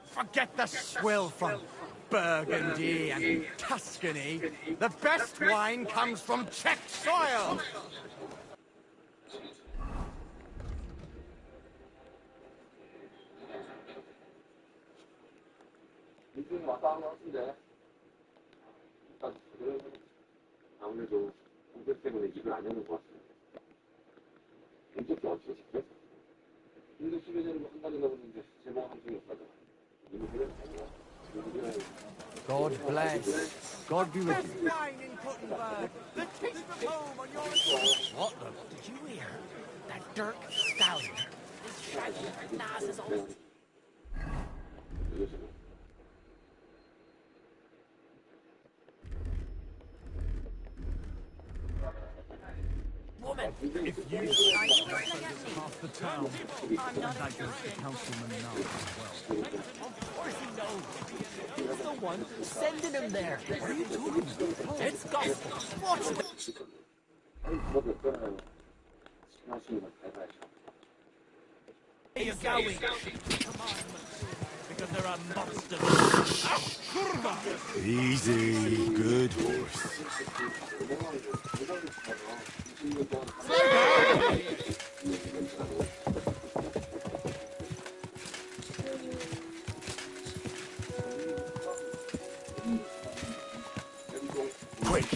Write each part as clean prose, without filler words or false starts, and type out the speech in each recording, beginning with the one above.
Forget the swill from Burgundy and Tuscany. The best wine comes from Czech soil. 아무래도 공격 때문에 일을 안 하는 것 같습니다. 인적도 없이 직접 인도 수배자를 한다든가 보는데 제보가 한 적이 없다잖아. 이분들은 아니야. God bless. God be with you. Wine in Gutenberg. The taste of home on your... What the... Did you hear? That Dirk Stallion is shaggy and Nas's old... Woman, if you half the town, and that goes to Councilman now as well. Of course he knows. He's the one sending him there. What are you talking about? It's gospel. Watch it. Where are you going? Because there are monsters. Easy, good horse. Quick!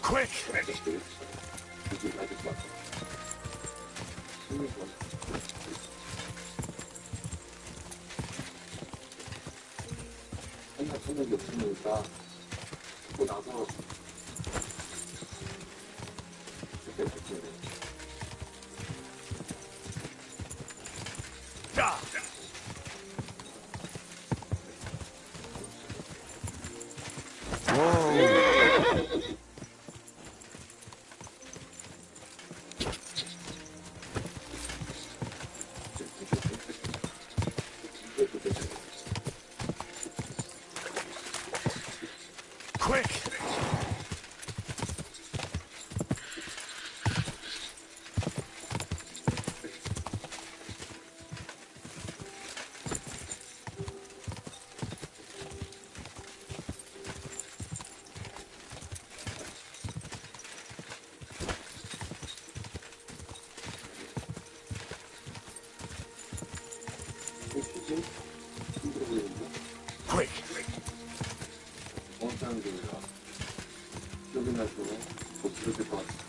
Quick! 한나 찾는 게 없으니까 듣고 나서 그때 붙여야 돼. 자! Quick! 휴지? 힘들어 보이는데? Quick! 어느 사람들이야? 기억이 나서 못 들었을 것 같아.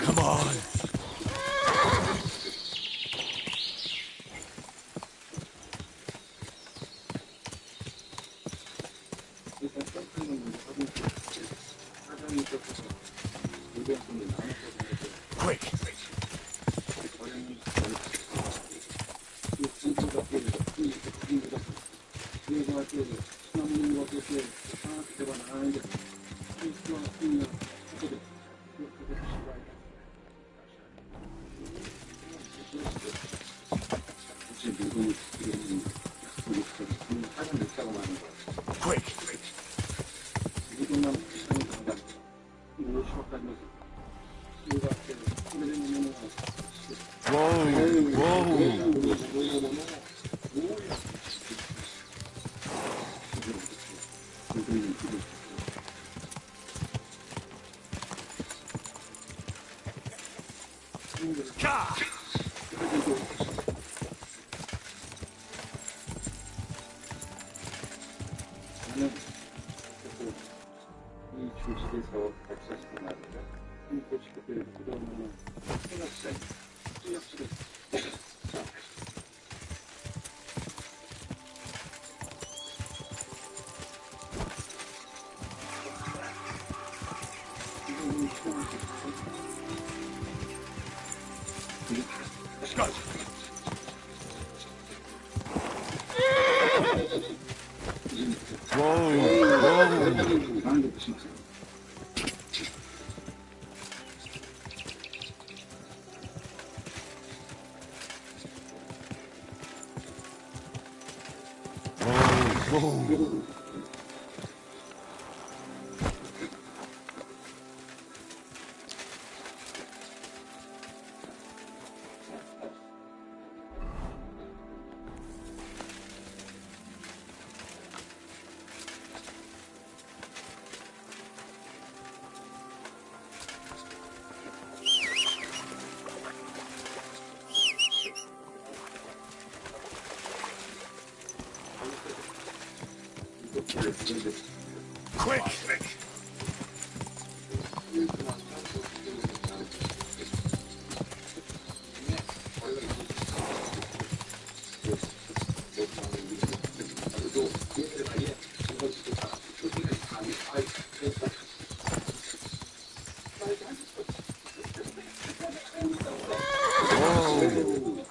Come on! 일단 점프는 하고 사장이 있어서 물건품을 나눠서 Quick! 어려운 이 상품밖에 이거 할 때, 수납물 먹을 때 상하게 대가 나가는데 수납 수납 하거든. 혹시 물건을 드리는 약속이 사장 냈다고 하는 거야. Quick! 물건만 비싸는 강단. 50억까지 이거 할 때, 오래되면은 Whoa! Whoa! 자! 나는 이 주식에서 백사시간 나는데 이 고치급을 그러면은 생각세 생각치를 Scott! Whoa! 나는 것도 심었어. Whoa! Quick! Whoa!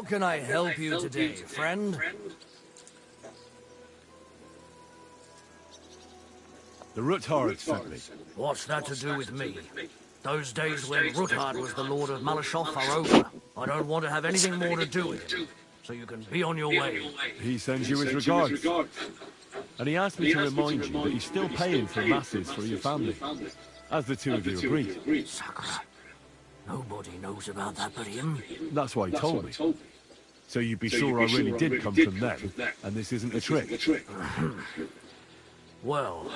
How can I help you today, friend? The Ruthard sent me. What's that to do with me? Those days when Ruthard was the Lord of Malashoff are over. I don't want to have anything more to do with him. So you can be on your way. He sends you his regards. And he asked me to remind you that he's still paying for masses for your family. As the two of you agreed. Sakura. Nobody knows about that but him. That's why he told me. So you'd be sure I really did come from them, and this isn't a trick. Well,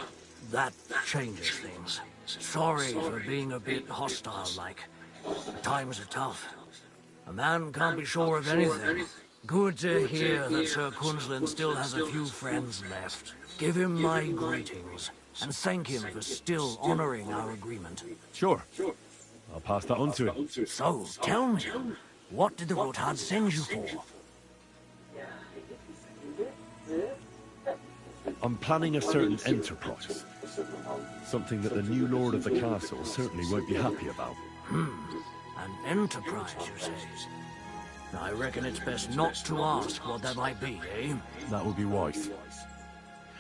that changes things. Sorry for being a bit hostile-like. Times are tough. A man can't be sure of anything. Good to hear that Sir Kunzlin still has a few friends left. Give him my greetings, and thank him for still honoring our agreement. Sure. I'll pass that on to him. So, tell me, what did the Ruthard send you for? I'm planning a certain enterprise. Something that the new lord of the castle certainly won't be happy about. An enterprise, you say? I reckon it's best not to ask what that might be, eh? That would be wise.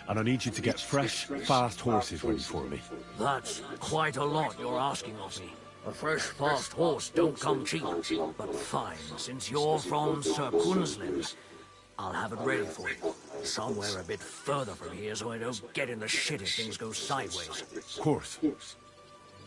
And I need you to get fresh, fast horses ready for me. That's quite a lot you're asking of me. A fresh, fast horse don't come cheap. But fine, since you're from Sir Kunzlin, I'll have it ready for you. Somewhere a bit further from here so I don't get in the shit if things go sideways. Of course.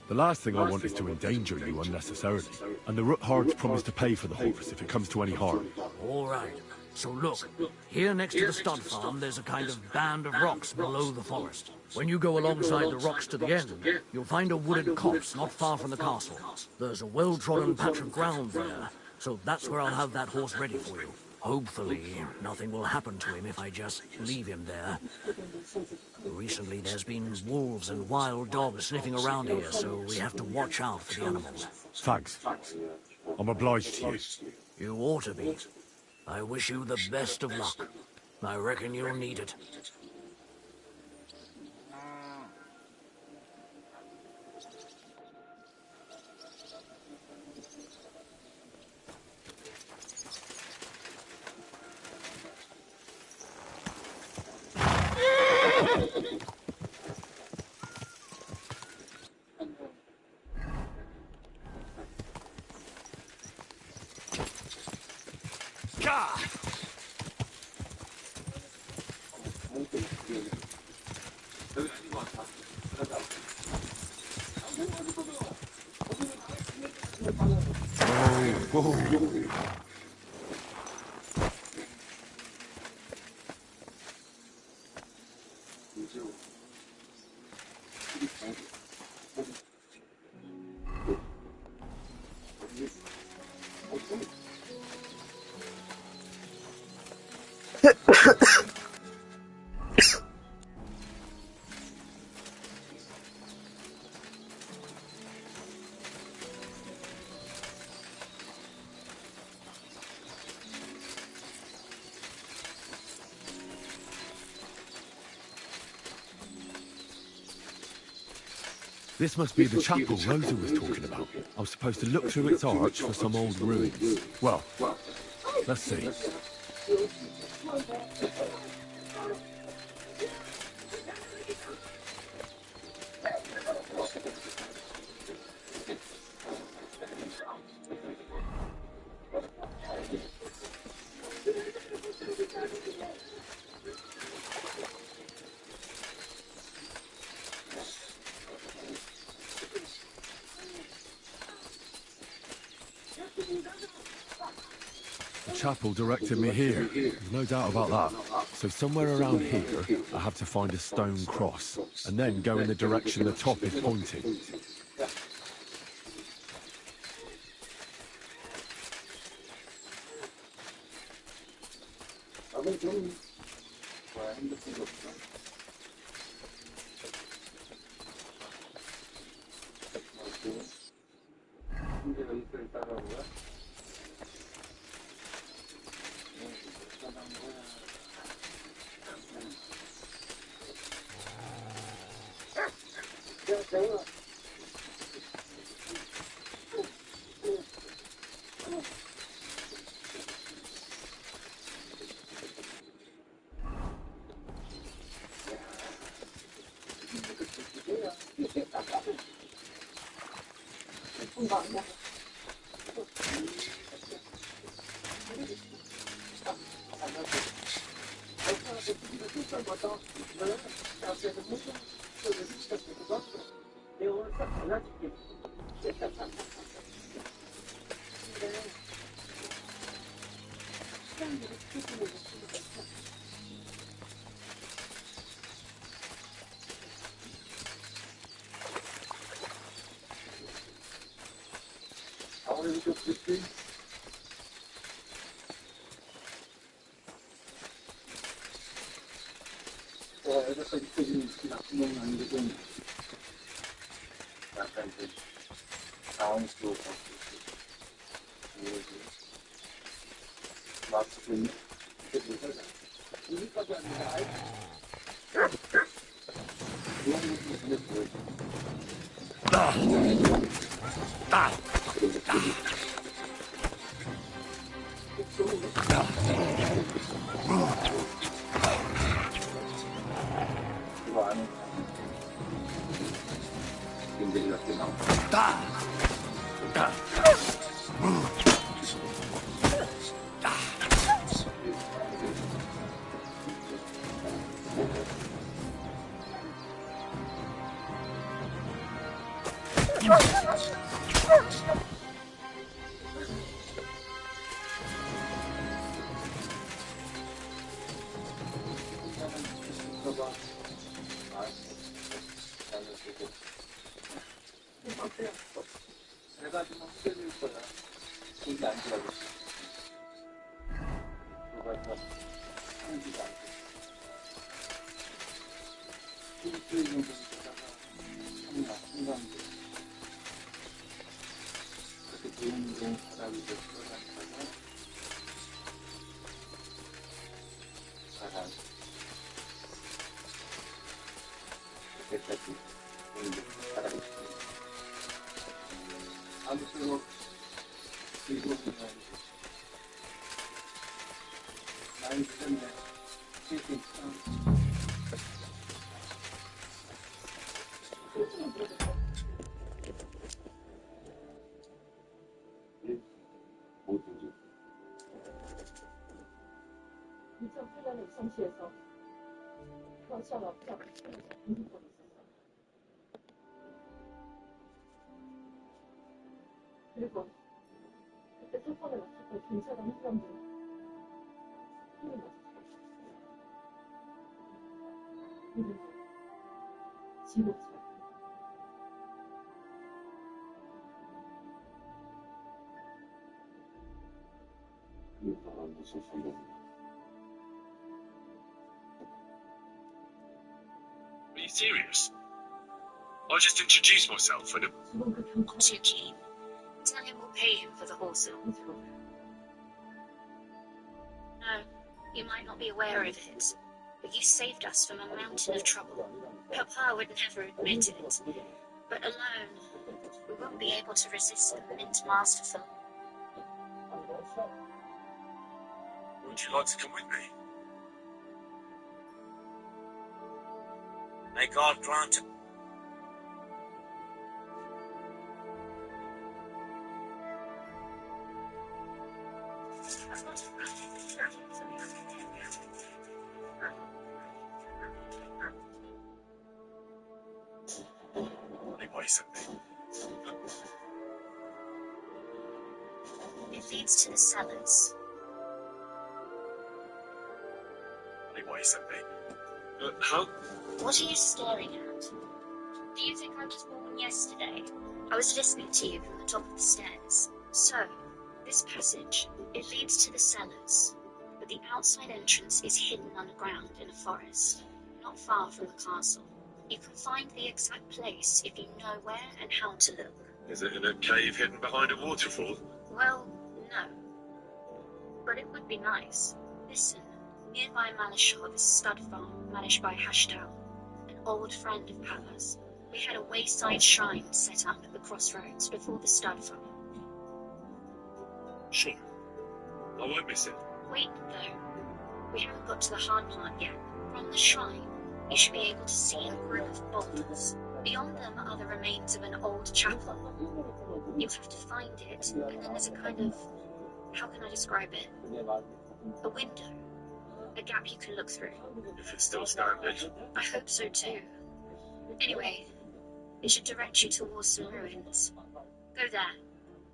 The last thing I want is to endanger you unnecessarily. And the Ruthards promise to pay for the horse if it comes to any harm. All right. So look, here next to the stud farm, there's a kind of band of rocks below the forest. When you go alongside the rocks to the end, you'll find a wooded copse not far from the castle. There's a well-trodden patch of ground there, so that's where I'll have that horse ready for you. Hopefully, nothing will happen to him if I just leave him there. Recently, there's been wolves and wild dogs sniffing around here, so we have to watch out for the animals. Thanks. I'm obliged to you. You ought to be. I wish you the best of luck. I reckon you'll need it. This must be the chapel Rosa was talking about. I was supposed to look through its arch for some old ruins. Well, let's see. The chapel directed me here. There's no doubt about that. So somewhere around here, I have to find a stone cross, and then go in the direction the top is pointing. 여기까지 터지는 나쁜 놈은 아닌데 좀 약간 좀 다운스로 마스크 있는 여기까지 왔는데 아예 그런 것도 근데 이거 안에 근데 이렇게 나오고 내가 좀 흔들릴 거야. 거기 앉으라고. 들어가서 앉지도 않고. 일주일 정도 있다가 한강도 그렇게 좋은 바닥을 들어가다가 바닥 그때까지 바닥이 아무쪼록 즐거운 시간이 많이 들었네. 쉴수 있어. 뭐든지. 2008년에 우성시에서 러시아 마피아 공격적이 있었어. 그리고 그때 사건을 맡았던 경찰관 한 사람들 힘을 맞았어. 그리고 지옥차. 이거가 무슨 소리야? Are you serious? I just introduced myself and 지금 그 경찰 Too keen. Tell him we'll pay him for the horse. No, you might not be aware of it, but you saved us from a mountain of trouble. Papa would never admit it, but alone, we won't be able to resist the mint masterful. would you like to come with me? May God grant it. Anyway, something. It leads to the cellars. Anyway, something. How? What are you staring at? Do you think I was born yesterday? I was listening to you from the top of the stairs. So, this passage, it leads to the cellars, but the outside entrance is hidden underground in a forest, not far from the castle. You can find the exact place if you know where and how to look. Is it in a cave hidden behind a waterfall? Well, no. But it would be nice. Listen, nearby Malashov is a stud farm managed by Hashtal, an old friend of Papa's. We had a wayside shrine set up at the crossroads before the stud farm. Sure. I won't miss it. Wait, though. We haven't got to the hard part yet. From the shrine, you should be able to see a group of boulders. Beyond them are the remains of an old chapel. You have to find it, and then there's a kind of, how can I describe it? A window. A gap you can look through. If it's still standard. I hope so too. Anyway, it should direct you towards some ruins. Go there,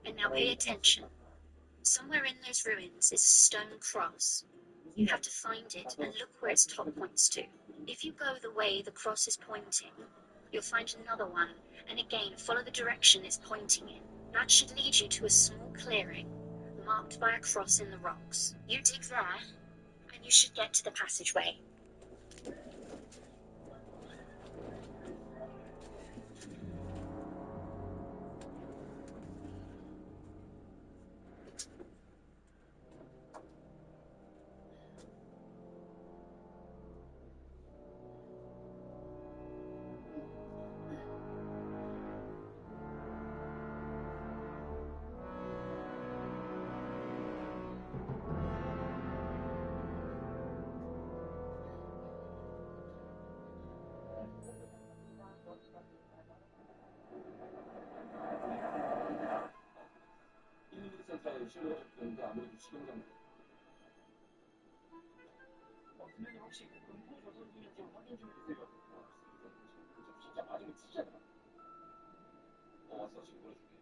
and now pay attention. Somewhere in those ruins is a stone cross. You have to find it and look where its top points to. If you go the way the cross is pointing, you'll find another one, and again follow the direction it's pointing in. That should lead you to a small clearing, marked by a cross in the rocks. You dig there, and you should get to the passageway. 센터에 실려졌는데 아무래도 시경장 선생님 혹시 금품 조선 중에 좀 확인 좀 해주세요. 진짜 맞으면 치잖아. 왔어 지금 보내줄게.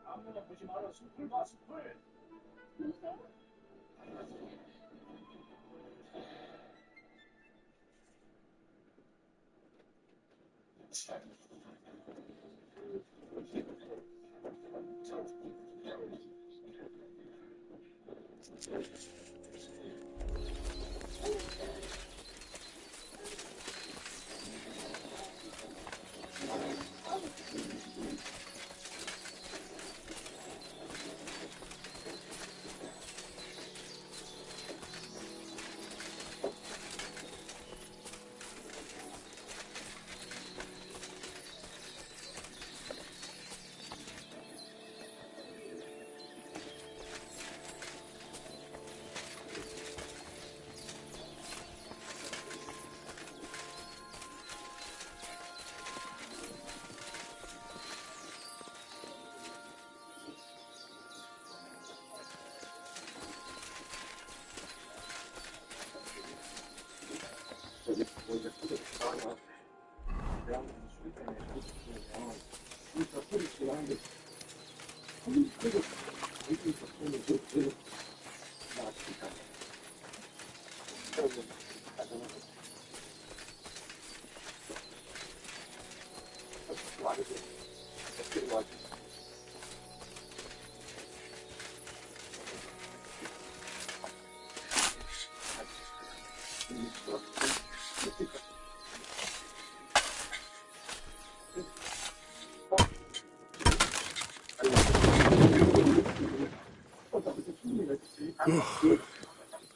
아무나 보지 마라. 숲을 봐, 숲을.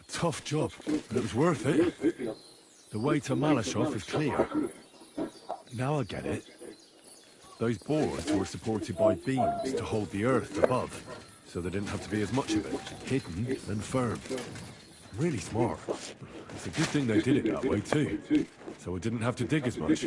Tough job, but it was worth it. The way to Malashov is clear. Now I get it. Those boards were supported by beams to hold the earth above, so there didn't have to be as much of it, hidden and firm. Really smart. It's a good thing they did it that way too, so I didn't have to dig as much.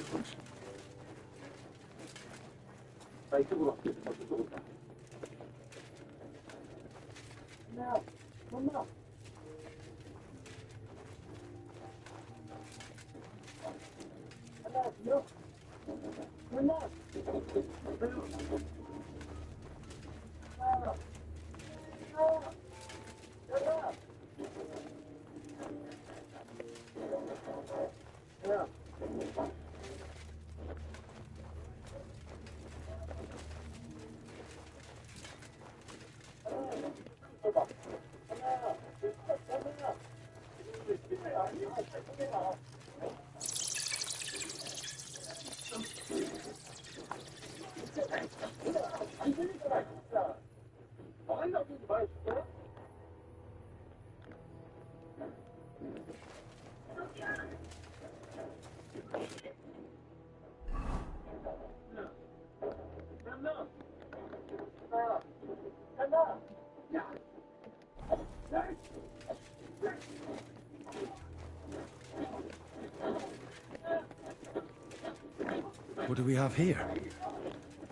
What do we have here?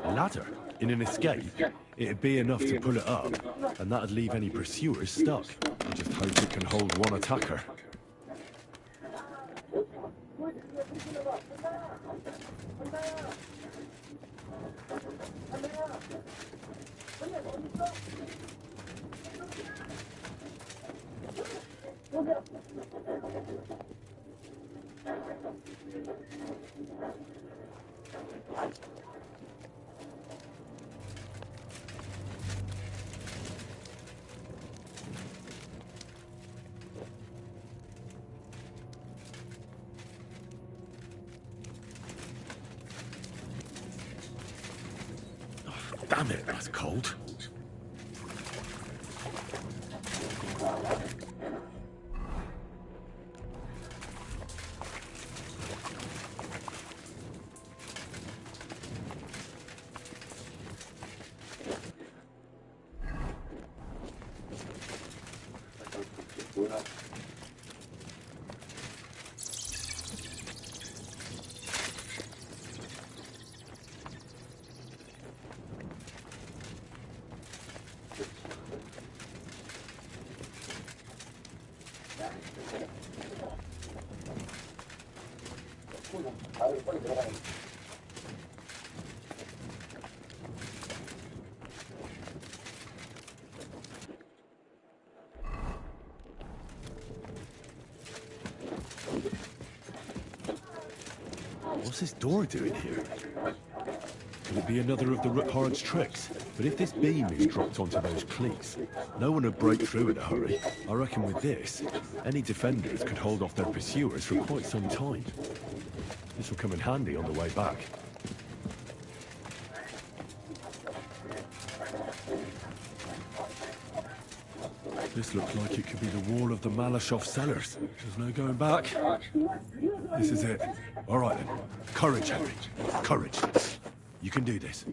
A ladder? In an escape? It'd be enough to pull it up, and that'd leave any pursuers stuck. I just hope it can hold one attacker. Damn it, that's cold. What's this door doing here? Could it be another of the Rookhard's tricks? But if this beam is dropped onto those cleats, no one would break through in a hurry. I reckon with this, any defenders could hold off their pursuers for quite some time. This will come in handy on the way back. This looks like it could be the wall of the Malashov cellars. There's no going back. This is it. All right then. Courage, Henry. Courage. You can do this.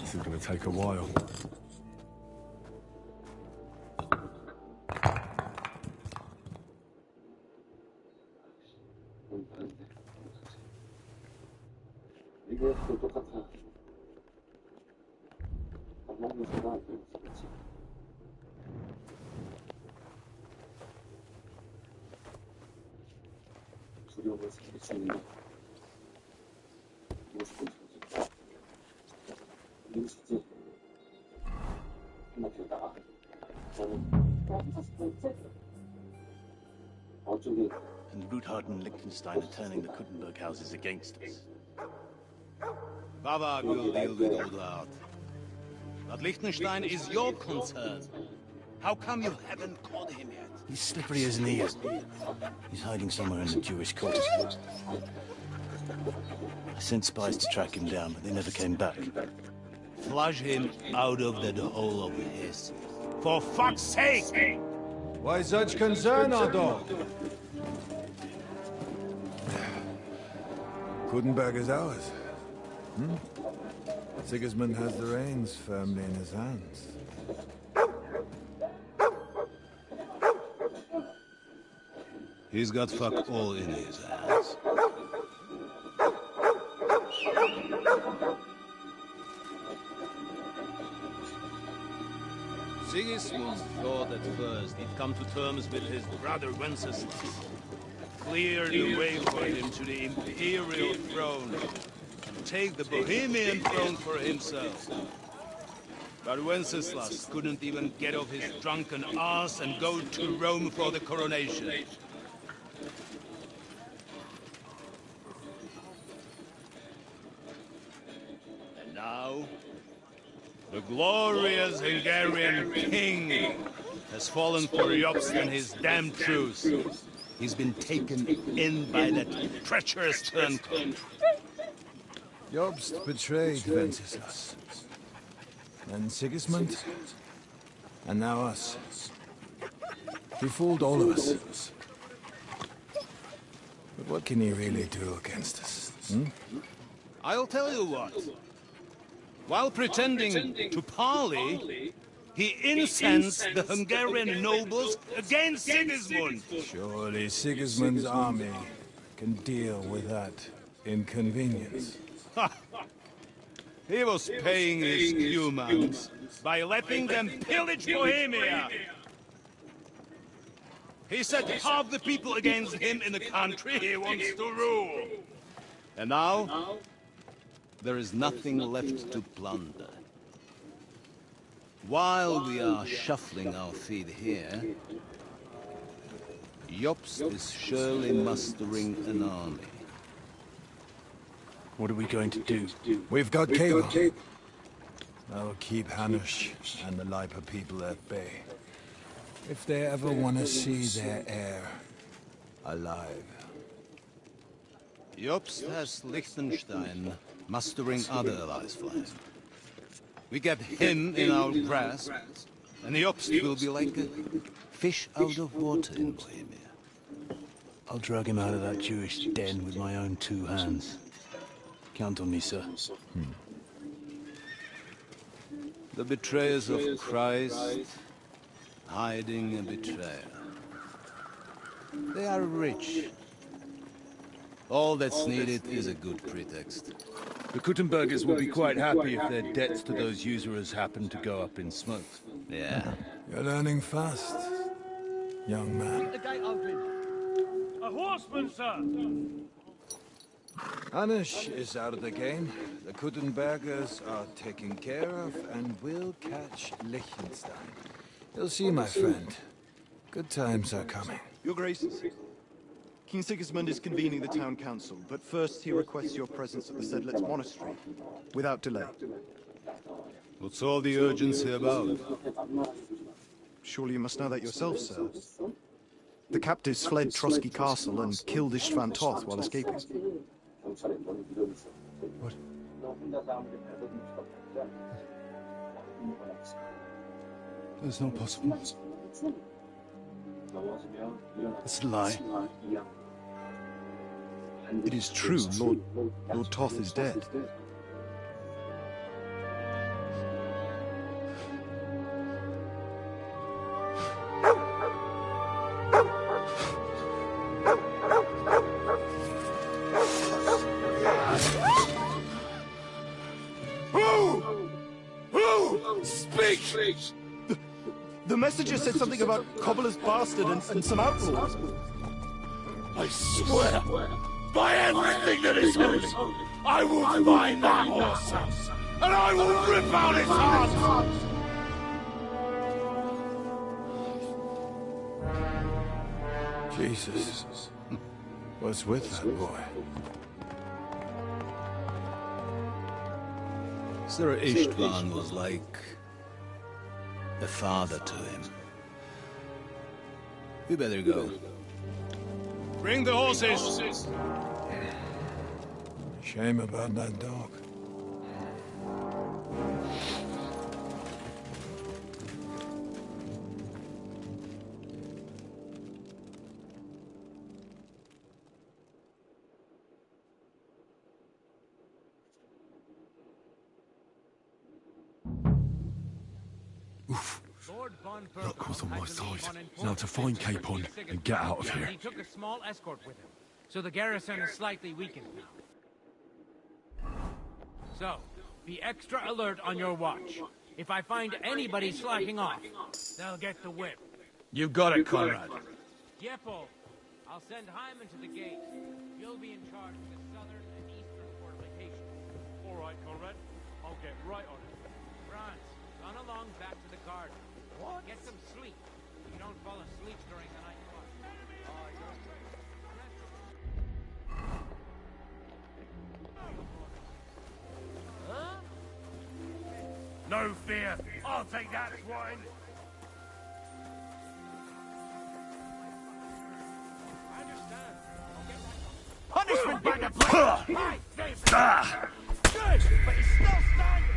This is going to take a while. 이것도 똑같아. 밥 먹는 순간 그렇지. 두려움을 스킬 수 있는 모습을 보여줘. 민수지. 한마디로 나가. 어쩌게. And Ruthard and Liechtenstein are turning the Kuttenberg houses against us. Bavard will deal with all that. But Liechtenstein is your concern. How come you haven't caught him yet? He's slippery as an eel. He's hiding somewhere in the Jewish quarters. I sent spies to track him down, but they never came back. Flush him out of that hole of his. For fuck's sake! Why such concern, Otto? Kudenberg is ours. Sigismund has the reins firmly in his hands. He's got fuck all in his hands. Sigismund thought at first he'd come to terms with his brother Wenceslas. Clear the way for him to the imperial throne and take the Bohemian throne for himself. But Wenceslas couldn't even get off his drunken ass and go to Rome for the coronation. And now, the glorious Hungarian king has fallen for Jobst and his damned truce. He's been taken in by that treacherous turncoat. Jobst betrayed Wenceslas. And Sigismund. And now us. He fooled all of us. But what can he really do against us? I'll tell you what. While pretending to parley, he incensed the Hungarian nobles against Sigismund. Surely Sigismund's army can deal with that inconvenience. He was paying his humans by letting them pillage Bohemia. He set half the people against him in the country he wants to rule. And now, there is nothing left to plunder. While we are shuffling our feet here, Jobst is surely mustering an army. What are we going to do? We've got cable. That'll keep Hanush and the Lipa people at bay. If they ever want to see their heir alive. Jobst has Liechtenstein mustering other allies for him. We get him in our grasp, and Jobst will be like a fish out of water in Bohemia. I'll drag him out of that Jewish den with my own 2 hands. Count on me, sir. The betrayers of Christ, hiding a betrayer. They are rich. All that's needed is a good pretext. The Kuttenbergers will be quite happy if their debts to those usurers happen to go up in smoke. Yeah. You're learning fast, young man. The gate open. A horseman, sir! Hanush is out of the game. The Kuttenbergers are taken care of, and we'll catch Liechtenstein. You'll see, my friend. Good times are coming. Your Graces, King Sigismund is convening the town council, but first he requests your presence at the Sedlitz monastery, without delay. What's all the urgency about? Surely you must know that yourself, sir. The captives fled Trotsky Castle and killed Istvan Toth while escaping. What? That's not possible. It's a lie. It is true, Lord Toth is dead. Speak! The messenger said something about Cobbler's bastard and some outlaws. I swear, by everything that is holy, I will find that horse house, and I will rip out its heart! Jesus. What's with that boy? Sir Istvan was like a father to him. We better go. Bring the horses! Shame about that dog. Luck was on my side. Now to find Capon and get out of here. He took a small escort with him, so the garrison is slightly weakened now. So, be extra alert on your watch. If I find anybody slacking off, they'll get the whip. You got it, Conrad. Yepo, I'll send Hyman to the gate. You'll be in charge of the southern and eastern fortifications. All right, Conrad. I'll get right on it. Franz, run along back to the garden. What? Get some sleep. You don't fall asleep during the night watch. Huh? No fear. I'll take that swine. I understand. Punishment by the blade! My favorite! Good, but he's still standing!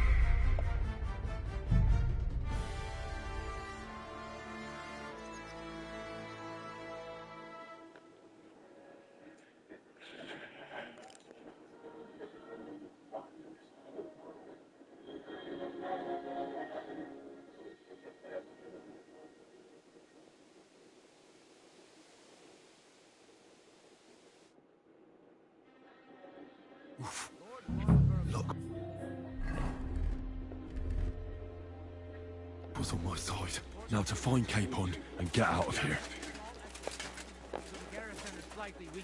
Luck was on my side. Now to find Capon and get out of here.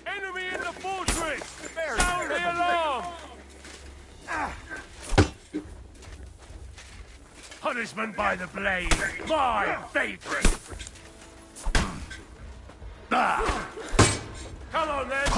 Enemy in the fortress! Sound the alarm! Punishment by the blade, my favorite! Come on then!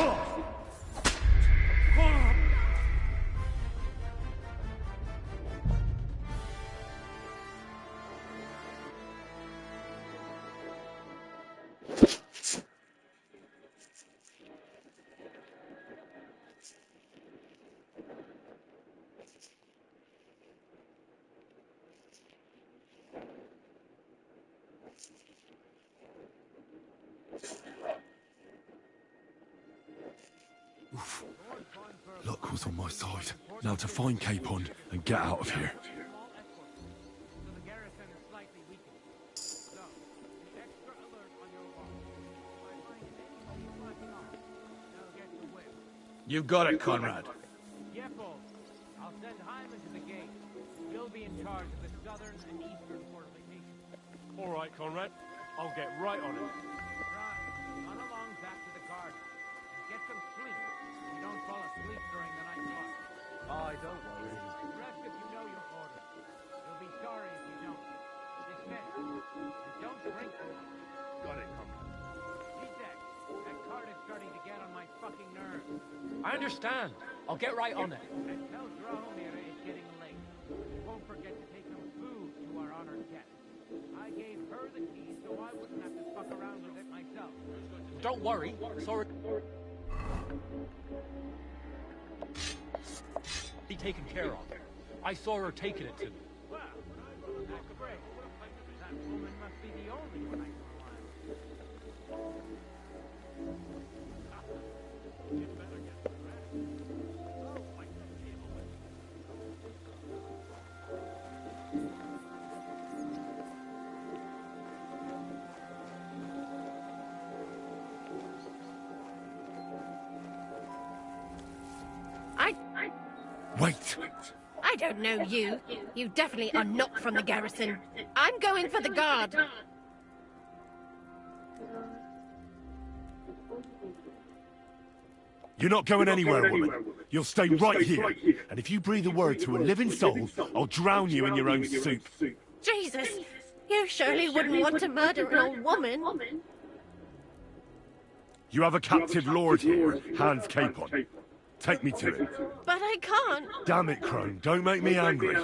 Luck was on my side. Now to find Capon and get out of here. You got it, Conrad. Yepo, I'll send Hyman to the gate. You'll be in charge of the southern and eastern fortifications. All right, Conrad. I'll get right on it. Right, run along back to the garden. And get some sleep. You don't fall asleep during the night watch. I don't worry. Rest if you know your orders. You'll be sorry if you don't. Dismiss. And don't drink too much. Got it, Conrad. G-Tech, that cart is starting to get on my fucking nerves. I understand. I'll get right on it. And tell Drahomir it's getting late. Won't forget to take some food to our honored guest. I gave her the keys so I wouldn't have to fuck around with it myself. Don't worry. Sorry. Be taken care of. I saw her taking it to me. Well, that's great. That woman must be the only one I can rely on. You better get the rest. Oh, like the table with Wait! I don't know you. You definitely are not from the garrison. I'm going for the guard. You're not going anywhere, woman. You'll stay right here. And if you breathe a word to a living soul, I'll drown you in your own soup. Jesus! You surely wouldn't want to murder an old woman. You have a captive lord here, Hans Capon. Take me to it. But I can't. Damn it, Crone. Don't make me angry.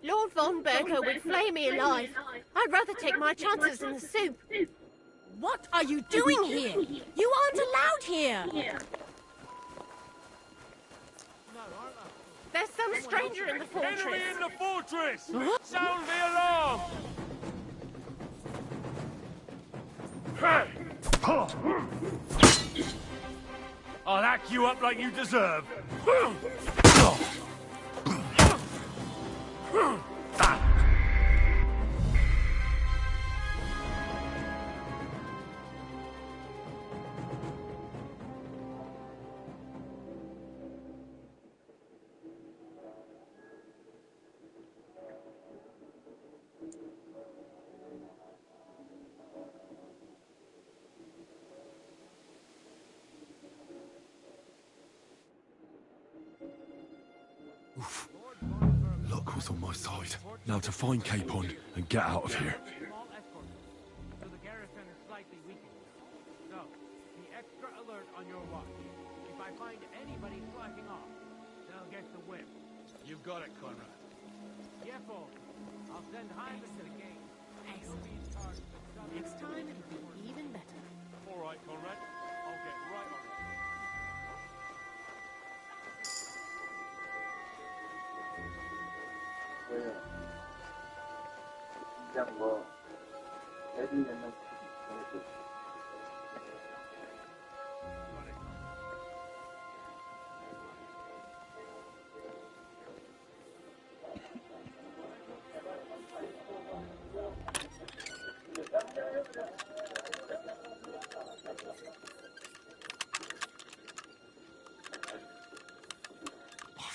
Lord von Berger would flay me alive. I'd rather take my chances in the soup. What are you doing here? You aren't allowed here. There's some stranger in the fortress. Enemy in the fortress! Sound the alarm! I'll hack you up like you deserve. Oof. Luck was on my side. Now to find Capon and get out of here. Small escort. So the garrison is slightly weakened. So, be extra alert on your watch. If I find anybody slacking off, they'll get the whip. You've got it, Conrad. Careful. I'll send Hyman to the gate. Excellent. Next time it'll be even better. All right, Conrad. I'll get right on it. 그냥 뭐 애들 몇명 보내줘.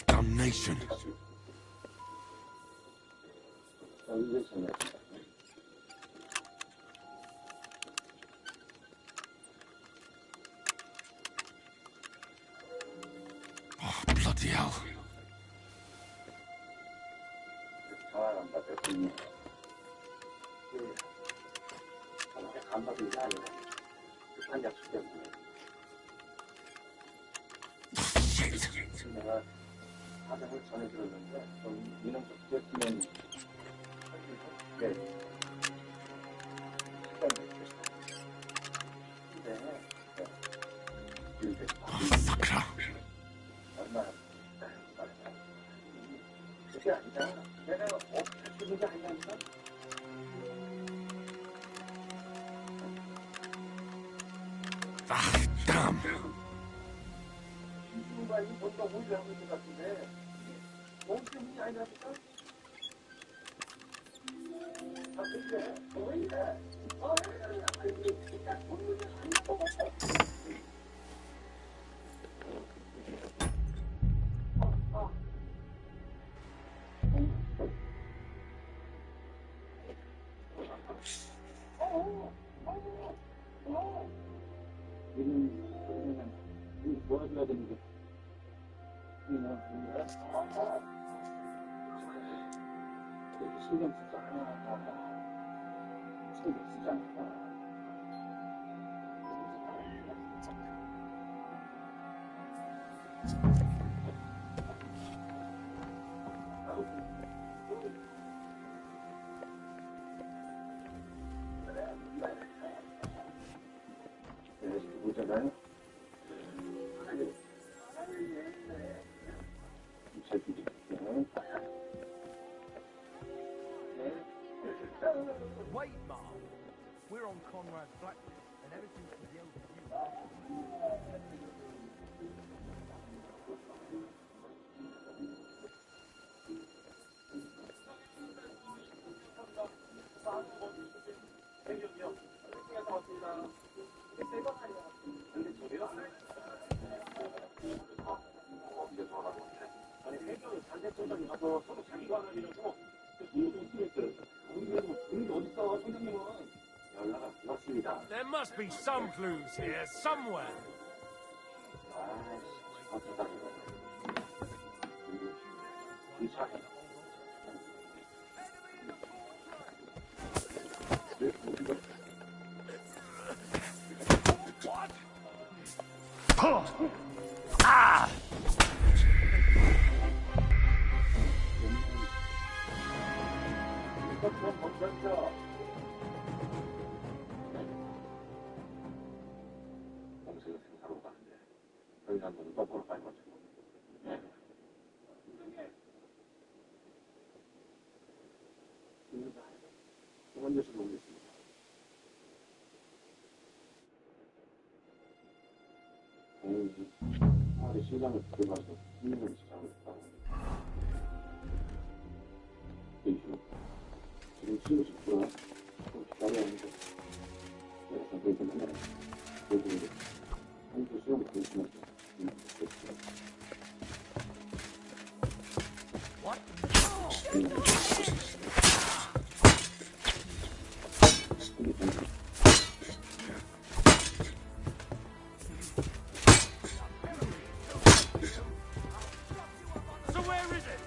Damnation. Oh, bloody hell. 내가 사정을 전해들었는데 좀 이놈 됐으면 네. Fucker. 얼마나 그게 아니라 내가 어떻게 쓰는 게 아니라니까. Ah, damn. 이분과 이 뭔가 오히려 하고 있는 것 같은데 몸 때문이 아니라니까. 아 근데 왜 이래? 도와줘야 되는 게 신경 쓰자 신경 쓰지 않을까. 보잖아요. Wait, Mark. We're on Conrad's blacklist, and everything's for the LPU. There must be some clues here, somewhere. Ah! 평소에 생사로 가는데 저희 남자는 똑바로 빨가지고 원대에서 모르겠습니다. 아래 시장을 들어가서 힘든 시장을 했다고 합니다. 지금 치우시 들어와 좀 기다려야 하는데 내가 선생님 때문에 그분이 한두 수영 보시면서 So where is it?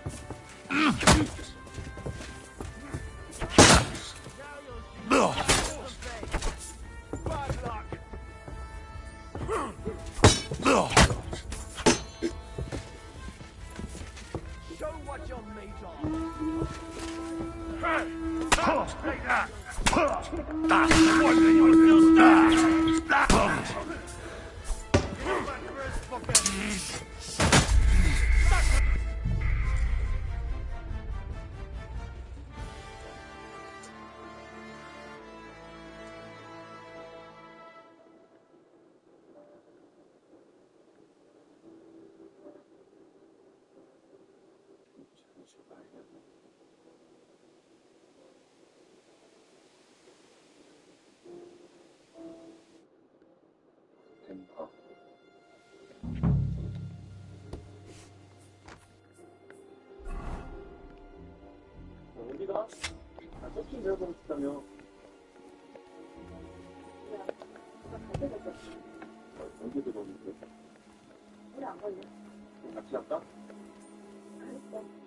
Bad luck. Show what you're made of. Take that. That's what you're still standing. 어디가? 조금 배워보고 싶다며. 언제 들어오는데? 오래 안 걸려. 같이 갈까? 알았어.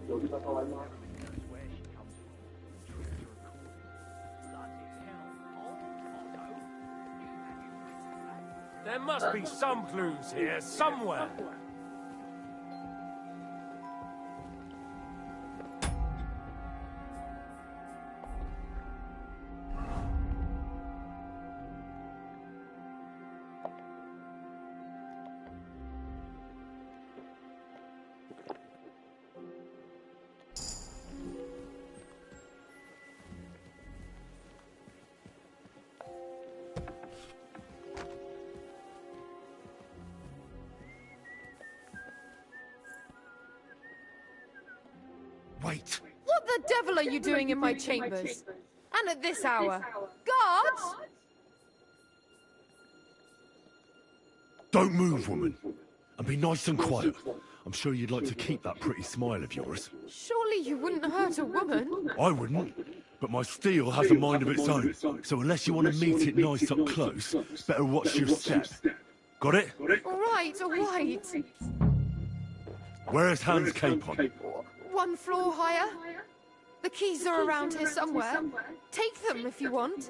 여기가 다 왔나? There must be some clues here, somewhere. Wait! What the devil are you doing in my chambers? And at this hour? Guards? Don't move, woman. And be nice and quiet. I'm sure you'd like to keep that pretty smile of yours. Surely you wouldn't hurt a woman. I wouldn't. But my steel has a mind of its own. So unless you want to meet it nice up close, better watch your step. Got it? All right, all right. Where's Hans Capon? 1 floor higher. The keys are around here somewhere. Take them if you want.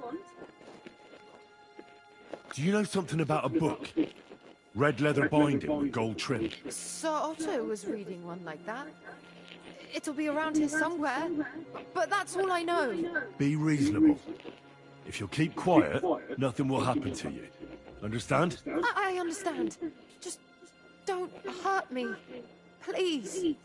Do you know something about a book? Red leather binding with gold trim. Sir Otto was reading one like that. It'll be around here somewhere. But that's all I know. Be reasonable. If you'll keep quiet, nothing will happen to you. Understand? I understand. Just don't hurt me. Please.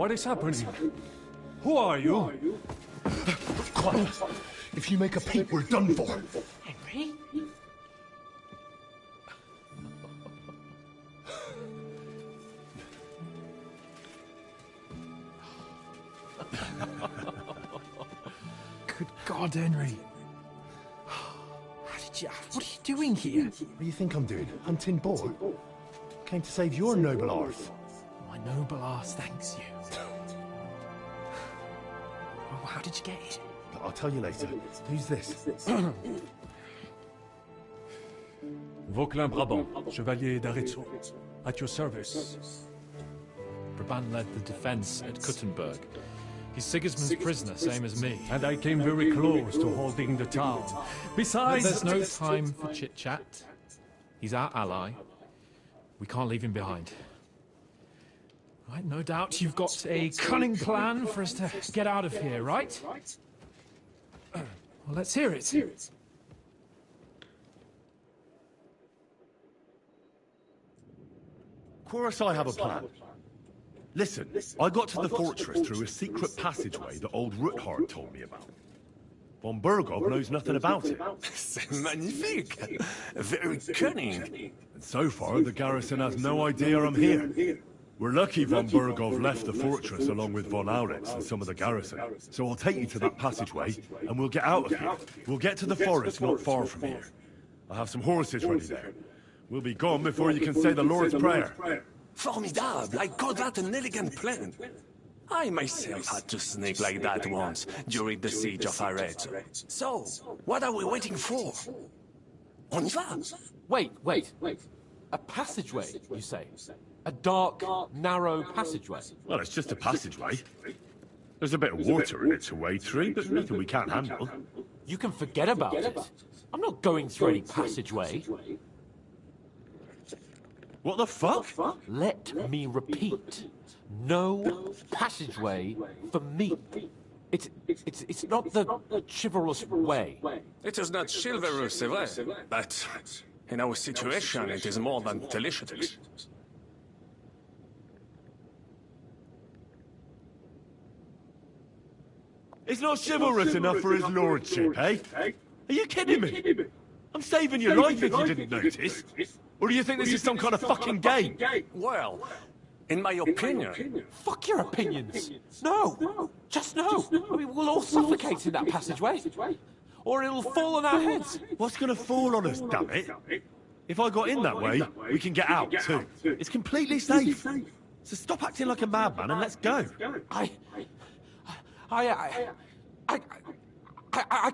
What is happening? Who are you? Quiet. If you make a peep, we're done for. Henry? Good God, Henry. What are you doing here? What do you think I'm doing? Hunting boar? Came to save your noble arse. My noble arse thanks you. Oh, how did you get here? I'll tell you later. Who's this? Vauquelin Brabant, Chevalier d'Arezzo. At your service. Brabant led the defense at Kuttenberg. He's Sigismund's prisoner, same as me. And I came very close to holding the town. Besides... There's no time for chit-chat. He's our ally. We can't leave him behind. Right, no doubt you've got a cunning plan for us to get out of here, right? Well, let's hear it. Of course I have a plan. Listen, I got to the fortress through a secret passageway that old Ruthard told me about. Von Burgov knows nothing about it. C'est magnifique! Very cunning. And so far, the garrison has no idea I'm here. We're lucky Von Burgov left the fortress along with Von Auritz and some of the garrison. So I'll take you to that passageway, and we'll get out of here. We'll get to the forest not far from here. I have some horses ready there. We'll be gone before you can say the Lord's Prayer. Formidable! I call that an elegant plan. I myself had to sneak like that once during the siege of Arezzo. So, what are we waiting for? On y va! Wait. A passageway, you say? A dark, narrow passageway? Well, it's just a passageway. There's a bit of water in it to wade through, but nothing we can't handle. You can forget about it. I'm not going through any passageway. What the fuck? Let me repeat. No passageway for me. It's not the chivalrous way. It is not chivalrous, c'est vrai, but in our situation it is more than delicious. It's not chivalrous enough for his lordship, eh? Are you kidding me? I'm saving your life if you didn't notice. Or do you think this is some kind of fucking game? Well, in my opinion... Fuck your opinions! No! Just no! I mean, we'll all suffocate in that passageway. Or it'll fall on our heads. What's gonna fall on us, damn it? If I got in that way, we can get out, too. It's completely safe. So stop acting like a madman and let's go. I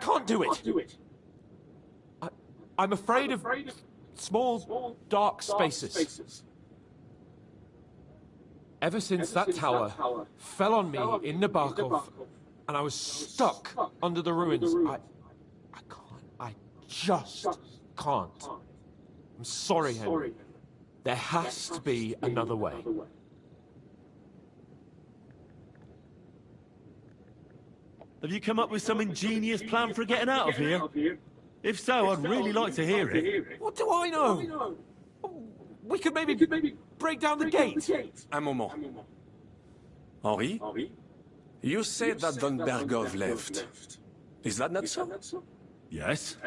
can't do it. I'm afraid of small, dark spaces. Ever since that tower fell on me in Nabokov, and I was stuck under the ruins, I just can't. I'm sorry, Henry. There has to be another way. Have you come up with some ingenious plan for getting out of here? If so, I'd really like to hear it. What do I know? We could maybe break down the gate. Un moment. Henri? You said that Von Bergov left. Is that not so? Yes.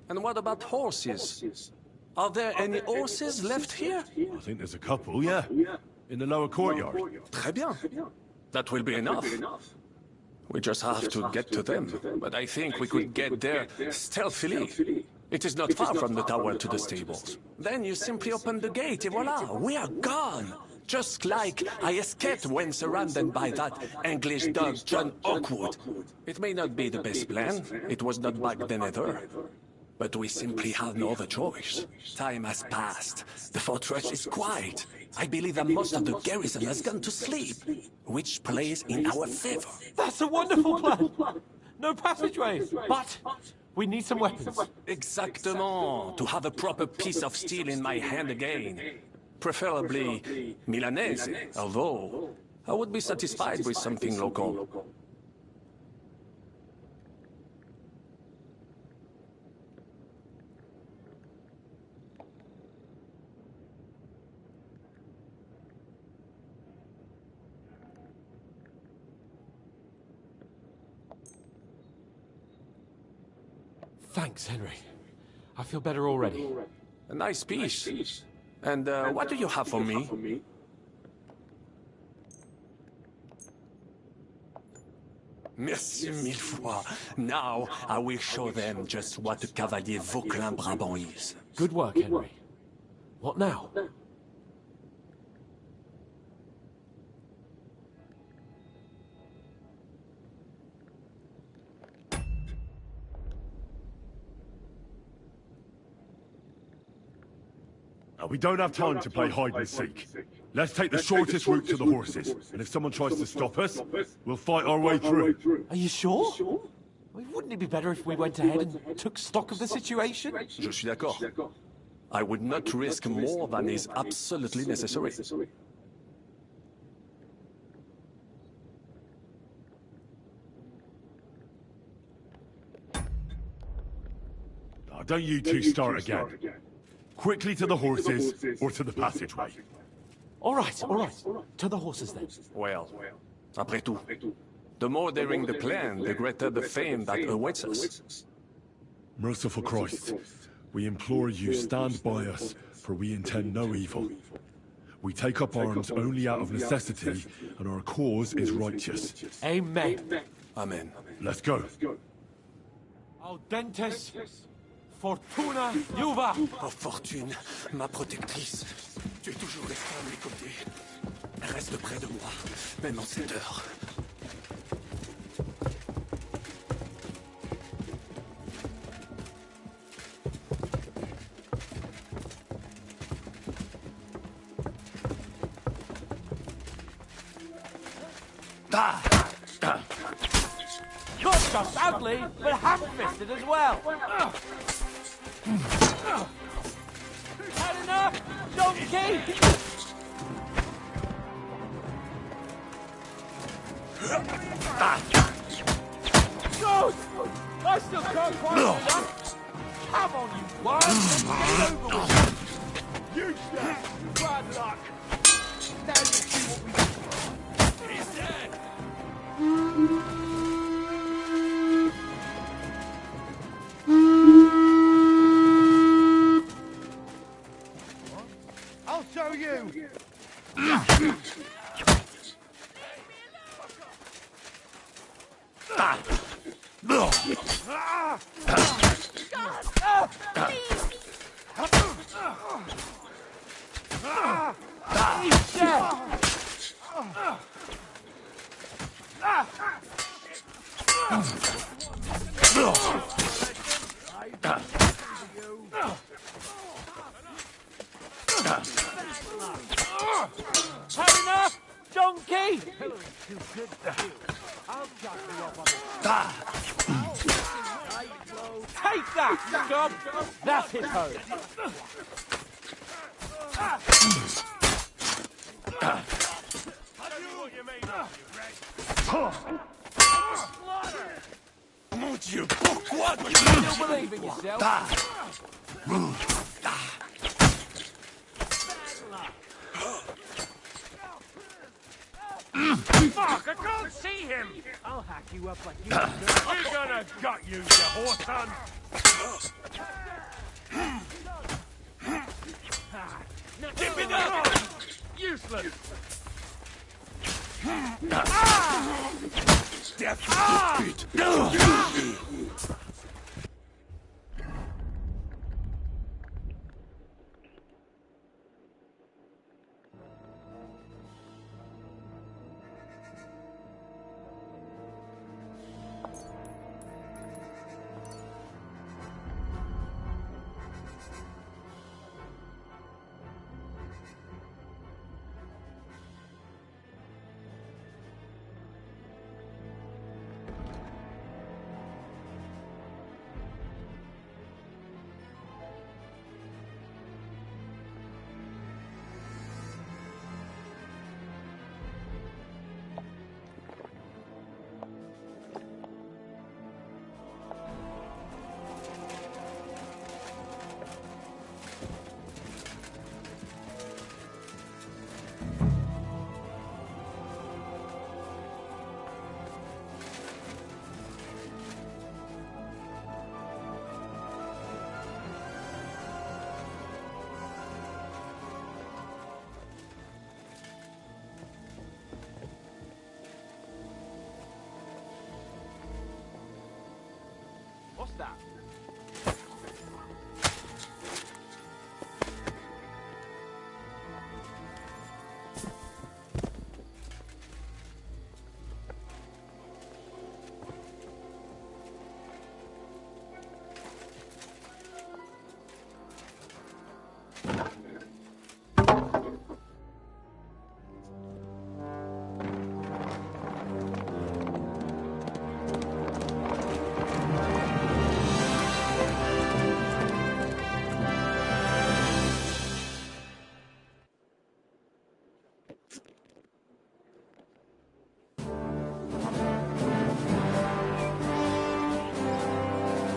And what about horses? Are there any horses left here? I think there's a couple, yeah. In the lower courtyard. Très bien. That will be enough. We just have to get to them, but I think we could get there stealthily. It is not far from the tower to the stables. Then you simply open the gate, et voila, we are gone! Just like I escaped when surrounded by that English dog John Oakwood. It may not be the best plan, it was not back then either. But we simply have no other choice. Time has passed. The fortress is quiet. I believe that most of the garrison has gone to sleep, which plays in our favor. That's a wonderful plan! No passageways, but we need some weapons. Exactement. To have a proper piece of steel in my hand again. Preferably Milanese, although I would be satisfied with something local. Thanks, Henry. I feel better already. A nice piece. And what do you have for me? Merci mille fois. Now I will show them just what a Cavalier Vauclin Brabant is. Good work, Henry. What now? We don't have time to play hide and seek. Let's take the shortest route to the horses, and if someone tries to stop us, we'll fight our way through. Are you sure? I mean, wouldn't it be better if we went ahead and took stock of the situation? Je suis d'accord. I would not risk more than is absolutely necessary. Oh, don't you two start again. Quickly to the horses, or to the passageway. All right. To the horses then. Well, après tout, the more daring the plan, the greater the fame that awaits us. Merciful Christ, we implore you, stand by us, for we intend no evil. We take up arms only out of necessity, and our cause is righteous. Amen. Amen. Let's go. Audentes Fortuna Juva. Oh, Fortune, ma protectrice. Tu es toujours resté à mes côtés. Reste près de moi, même en cette heure. You're just ugly, but half-fisted as well. Had enough, donkey! Ghost! I still can't quite do that. Come on, you one! Get over with it. You shit! Bad luck! Now you see what we do. He's dead! I'll show you! Had enough, donkey! Take that, scum! That hit home. Mon Dieu, pourquoi You still believe in yourself? Fuck, I can't see him! I'll hack you up like you We're gonna gut you, you horse son! Keep it up! Useless! that.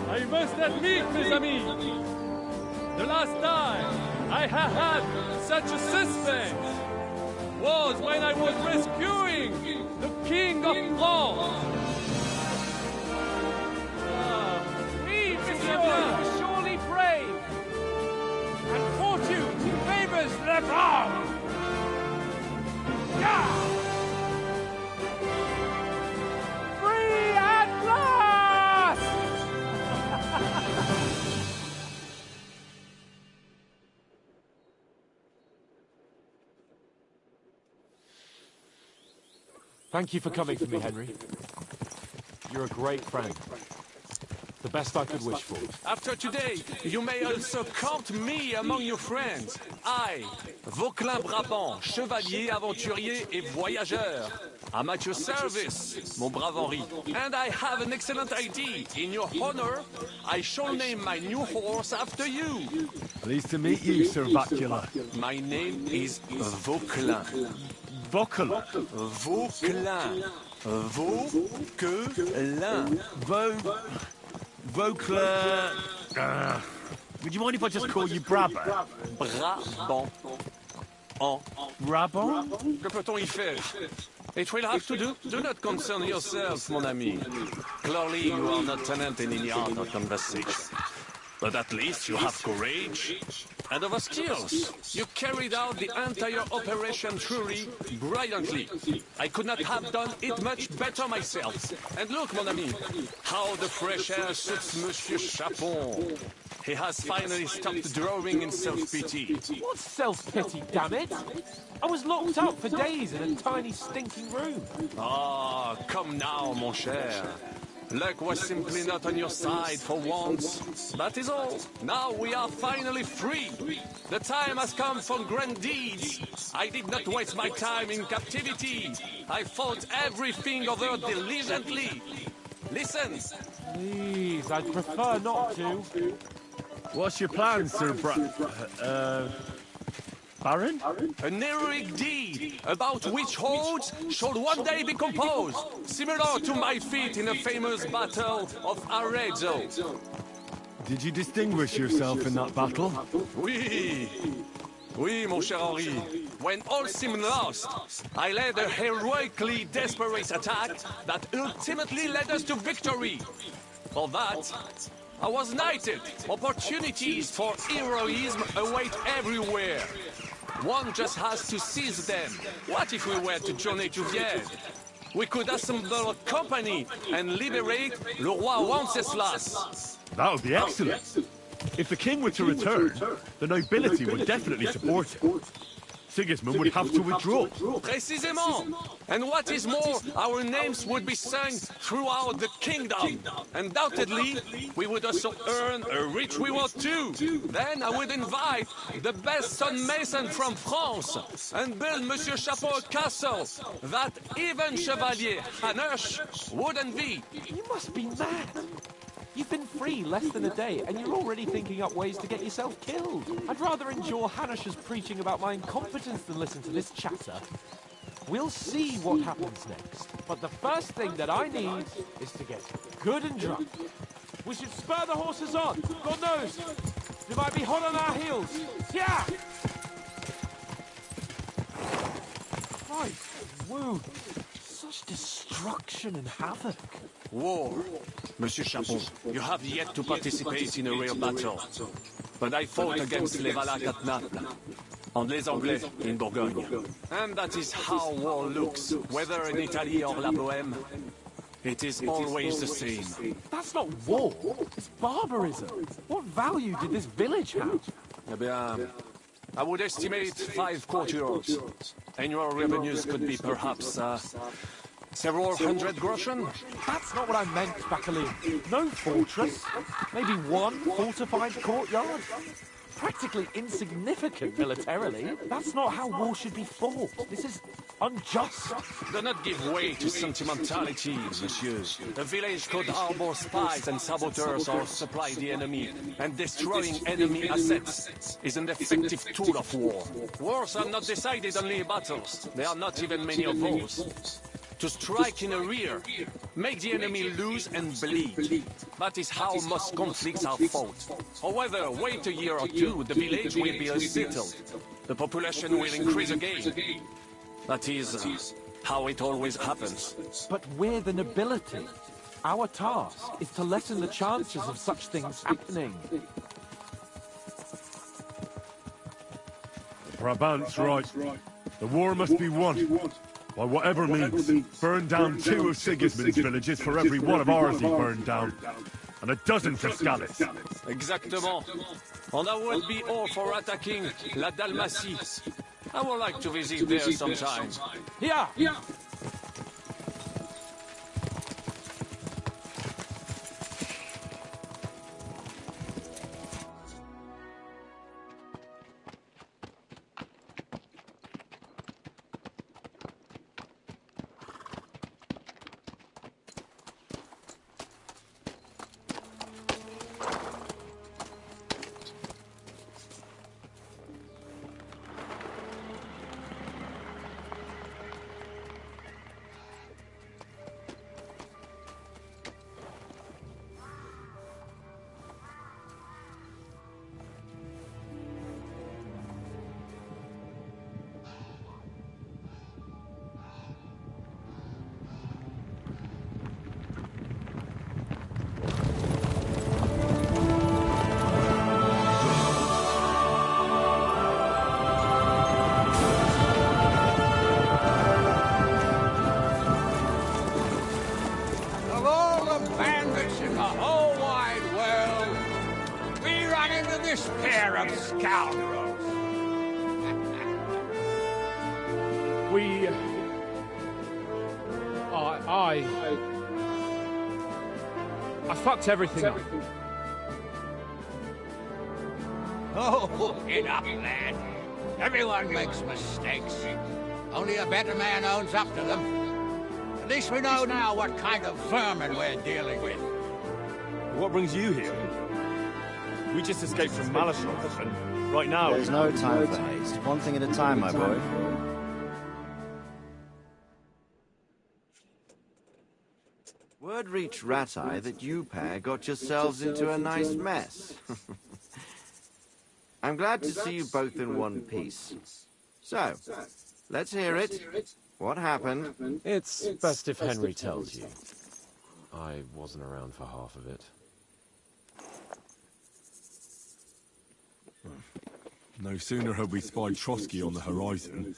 I must admit, mes amis, the last time I have had such a suspense was when I was rescuing the King of France. We, monsieur, were surely brave. And fortune favors the brave. Yeah! Free at last! Thank you for coming for me, Henry. You're a great friend. The best I could wish for. After today, you may also count me among your friends. I, Vauquelin Brabant, chevalier, aventurier et voyageur. I'm at your service, mon brave Henri. And I have an excellent idea. In your honor, I shall name my new horse after you. Pleased to meet you, Sir Vacula. My name is Vauquelin. Vauquelin? Vauquelin. Vauquelin. Vauquelin... would you mind if I just call you Brabant? Brabant. Brabant? Que peut-on y faire? It will have to do. Do not concern yourself, mon ami. Clearly, you are not talented in the art of conversation. But at least you have courage and other skills. You carried out the entire operation truly brilliantly. I could not have done it much better myself. And look, mon ami, how the fresh air suits Monsieur Chapon. He has finally stopped drawing in self-pity. What self-pity, damn it? I was locked up for days in a tiny stinking room. Ah, come now, mon cher. Luck was simply not on your side for once. That is all. Now we are finally free. The time has come for grand deeds. I did not waste my time in captivity. I fought everything over diligently. Listen. Please, I'd prefer not to. What's your plan, Sir Baron? An heroic deed, about which hordes shall one day be composed, similar to my feat in the famous Battle of Arezzo. Did you distinguish yourself in that battle? Oui, mon cher Henri. When all seemed lost, I led a heroically desperate attack that ultimately led us to victory. For that, I was knighted. Opportunities for heroism await everywhere. One just has to seize them. What if we were to journey to Vienne? We could assemble a company and liberate Le Roi Wenceslas. That would be excellent. If the king were to return, the nobility would definitely support him. Sigismund would have to withdraw. Précisément. And what is more, our names would be sung throughout the kingdom. Undoubtedly, we would also earn a rich reward too. Then I would invite the best stonemason from France and build Monsieur Chapeau a castle that even Chevalier Hanush would envy. You must be mad. You've been free less than a day, and you're already thinking up ways to get yourself killed. I'd rather endure Hanush's preaching about my incompetence than listen to this chatter. We'll see what happens next, but the first thing that I need is to get good and drunk. We should spur the horses on. God knows, they might be hot on our heels. Yeah! Christ, woo! Such destruction and havoc. War. Monsieur Chapon, you have yet to participate in a real battle. But I fought against les Valaques at Naples, and les Anglais in Bourgogne. And that is how war looks, whether in Italy or La Bohème. It is always the same. That's not war. It's barbarism. What value did this village have? Eh bien, I would estimate 5 courtiers. Annual revenues could be perhaps several hundred groschen. That's not what I meant, Bacalin. No fortress. Maybe one fortified courtyard. Practically insignificant militarily. That's not how war should be fought. This is unjust. Do not give way to sentimentality, monsieur. A village could harbor spies and saboteurs or supply the enemy, and destroying enemy assets is an effective tool of war. Wars are not decided only in battles. There are not even many of those. To strike in a rear, make the enemy lose and bleed. That is how most conflicts are fought. However, wait a year or two, the village will be settled. The population will increase again. That is how it always happens. But we're the nobility. Our task is to lessen the chances of such things happening. Brabant's right. The war must be won. By whatever means, burn down 2 of Sigismund's villages for every one of ours he burned down. And a dozen for Scallis. Exactement. And I would be all for attacking La Dalmatie. I would like to visit there sometime. Yeah. I fucked everything up. Oh, enough, lad. Everyone makes mistakes. Only a better man owns up to them. At least we know now what kind of vermin we're dealing with. What brings you here? We just escaped from Malashov, and right now... There's no time for haste. One thing at a time, my boy. Word reached Rat-Eye that you pair got yourselves into a nice mess. I'm glad to see you both in one piece. So, let's hear it. What happened? It's best if Henry tells you. I wasn't around for half of it. No sooner had we spied Trotsky on the horizon,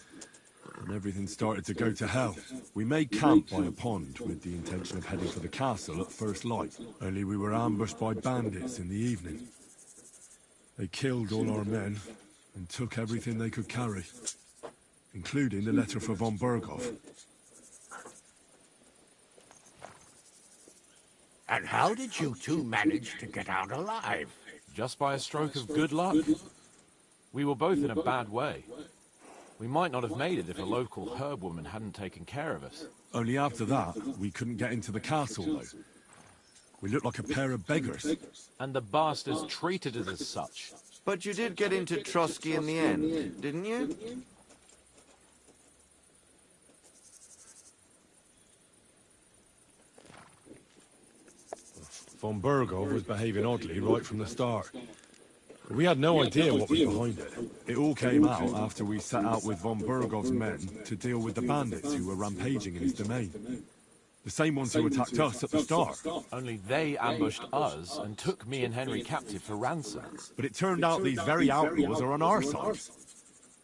and everything started to go to hell. We made camp by a pond with the intention of heading for the castle at first light, only we were ambushed by bandits in the evening. They killed all our men and took everything they could carry, including the letter for von Berghoff. And how did you two manage to get out alive? Just by a stroke of good luck. We were both in a bad way. We might not have made it if a local herb woman hadn't taken care of us. Only after that, we couldn't get into the castle, though. We looked like a pair of beggars. And the bastards treated us as such. But you did get into Trotsky in the end, didn't you? Von Berghoff was behaving oddly right from the start. We had no idea what was behind it. It all came out after we set out with von Berghoff's men to deal with the bandits who were rampaging in his domain. The same ones who attacked us at the start. Only they ambushed us and took me and Henry captive for ransom. But it turned out these very outlaws are on our side.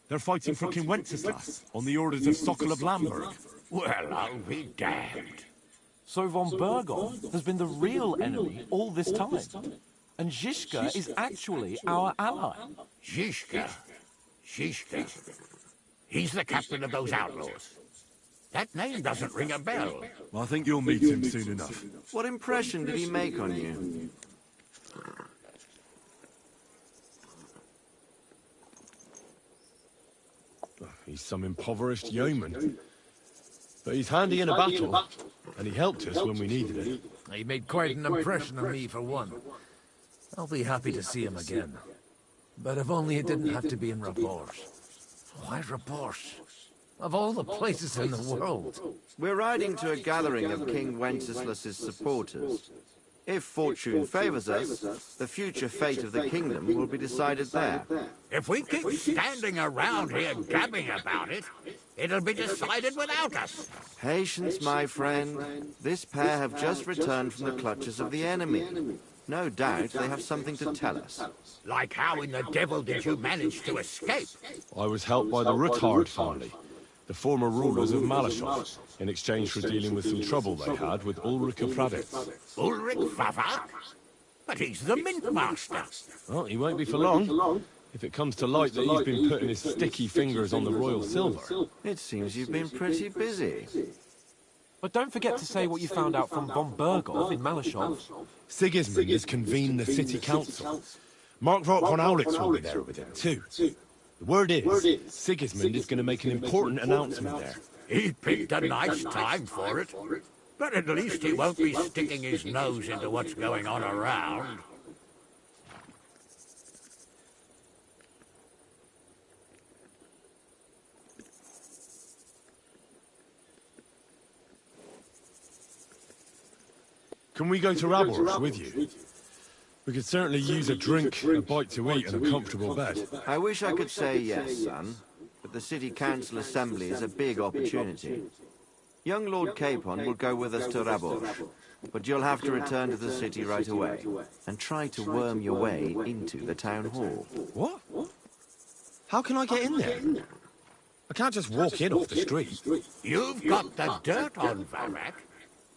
They're fighting for King Wenceslas on the orders of Sokol of Lamberg. Well, I'll be damned. So von Bergov has been the real enemy all this time. And Zizka is actually our ally. Zizka? Zizka? He's the captain of those outlaws. That name doesn't ring a bell. I think you'll meet him soon enough. What impression did he make on you? He's some impoverished yeoman. But he's handy in a battle, and he helped us when we needed it. He made quite an impression on me, for one. I'll be happy to see him again. But if only it didn't have to be in Rabors. Why Rabors? Of all the places in the world. We're riding to a gathering of King Wenceslas's supporters. If fortune favors us, the future fate of the kingdom will be decided there. If we keep standing around here gabbing about it, it'll be decided without us. Patience, my friend. This pair have just returned from the clutches of the enemy. No doubt they have something to tell us. Like how in the devil did you manage to escape? I was helped by the Ruttard family, the former rulers of Malashov, in exchange for dealing with some trouble they had with Ulrich of Praditz. Ulrich Favak? But he's the mint master. Well, he won't be for long. If it comes to light that he's been putting his sticky fingers on the royal silver. It seems you've been pretty busy. But don't forget to say what you found out from von Bergov in Malashov. Sigismund has convened the city council. Markvart von Aulitz will be there with him, too. The word is, Sigismund is going to make an important announcement there. He picked a nice time for it. But at least he won't be sticking his nose into what's going on around. Can we go to Rabors with you? We could certainly use a drink, a bite to eat, and a comfortable bed. I wish I could say yes, son, but the City Council Assembly is a big opportunity. Young Lord Capon will go with us to Rabors, but you'll have to return to the city right away, and try to worm your way into the town hall. What? How can I get in there? I can't just walk in off the street. You've got the dirt on Varrak,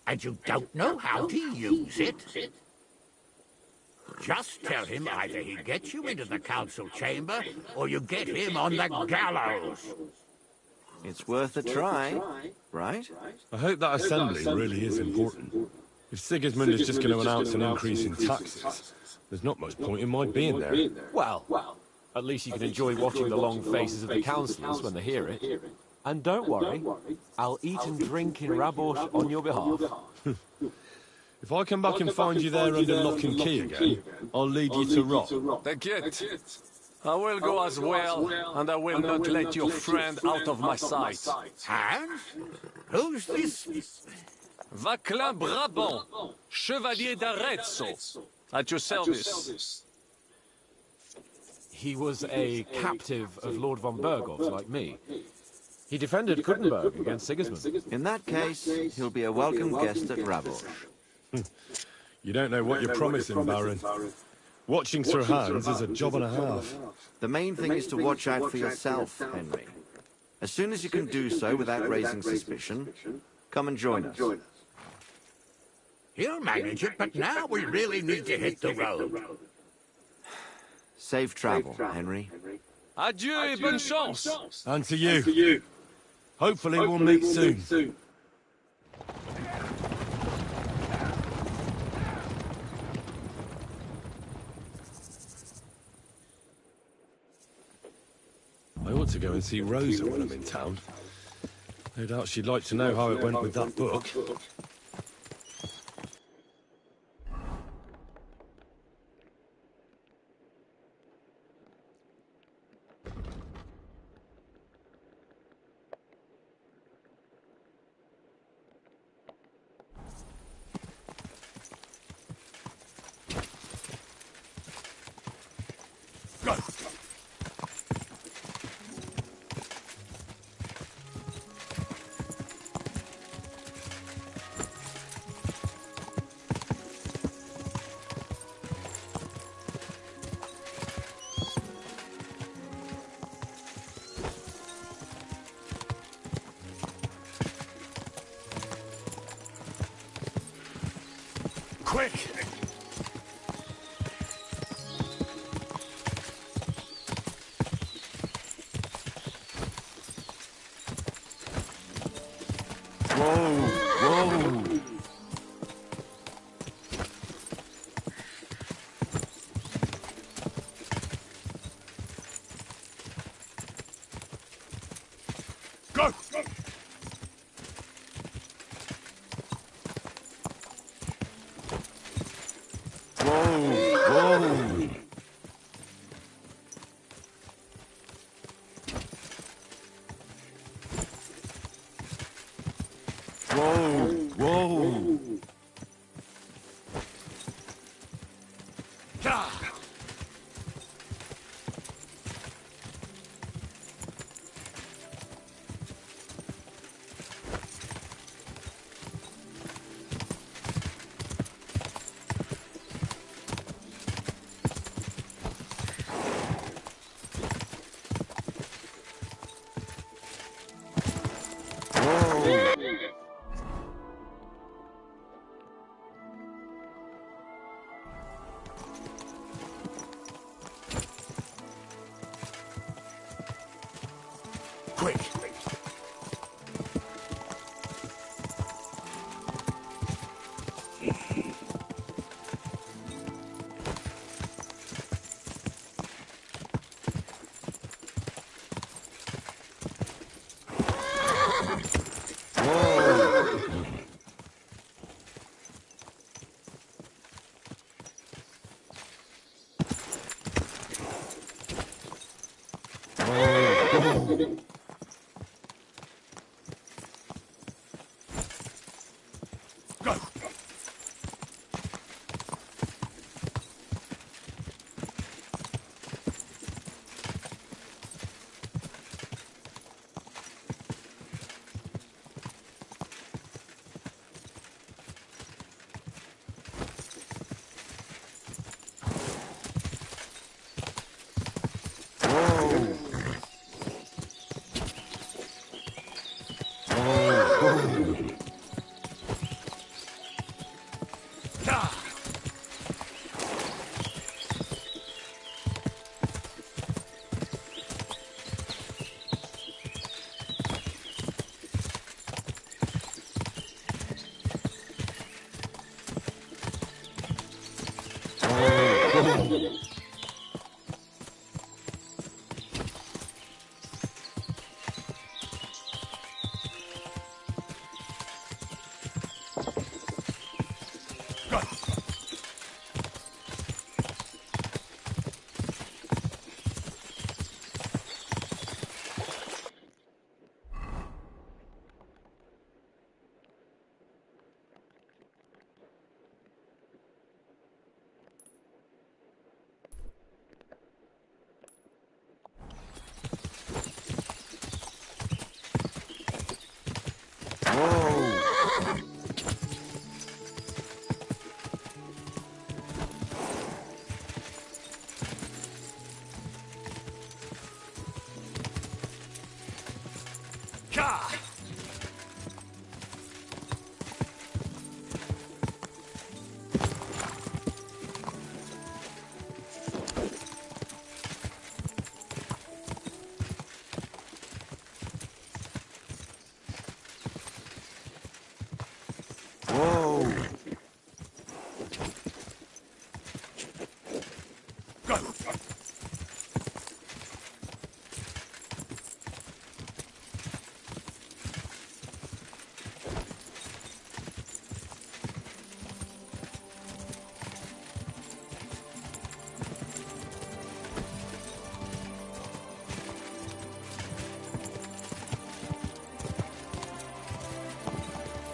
and you don't know how to use it. Just tell him either he gets you into the council chamber, or you get him on the gallows. It's worth a try, right? I hope that assembly really is important. If Sigismund is just going to announce an increase in taxes, there's not much point in my being there. Well, at least you can enjoy watching the long faces of the councillors when they hear it. And don't worry, I'll eat and drink in Rabors on your behalf. If I come back and find you there under lock and key again, I'll lead you to rot. T'inquiète. I will go as well, and I will not let your friend out of my sight. Hans? Who's this? Vaclin Brabant, Chevalier d'Arezzo, at your service. He was a captive of Lord von Bergov's, like me. He defended Kuttenberg against Sigismund. In that case, he'll be a welcome guest at Rabors. You don't know what you're promising, Baron. Watching Sir Hans is a job and a half. The main thing is to watch out for yourself, Henry. As soon as you can do so without raising suspicion, come and join us. He'll manage it, but now we really need to hit the road. Safe travel, Henry. Adieu et bonne chance. And to you. Hopefully we'll meet soon. I ought to go and see Rosa when I'm in town. No doubt she'd like to know how it went with that book. Quick! Whoa! Whoa! Go! Go! Whoa! Whoa! Whoa! Gah!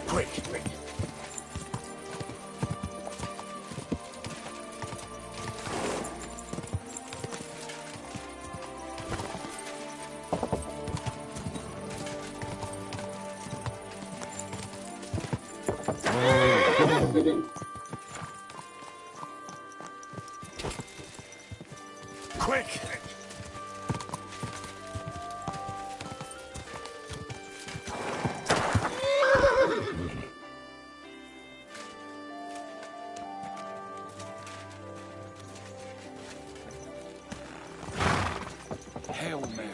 Quick! Quick! Quick! Hail Mary.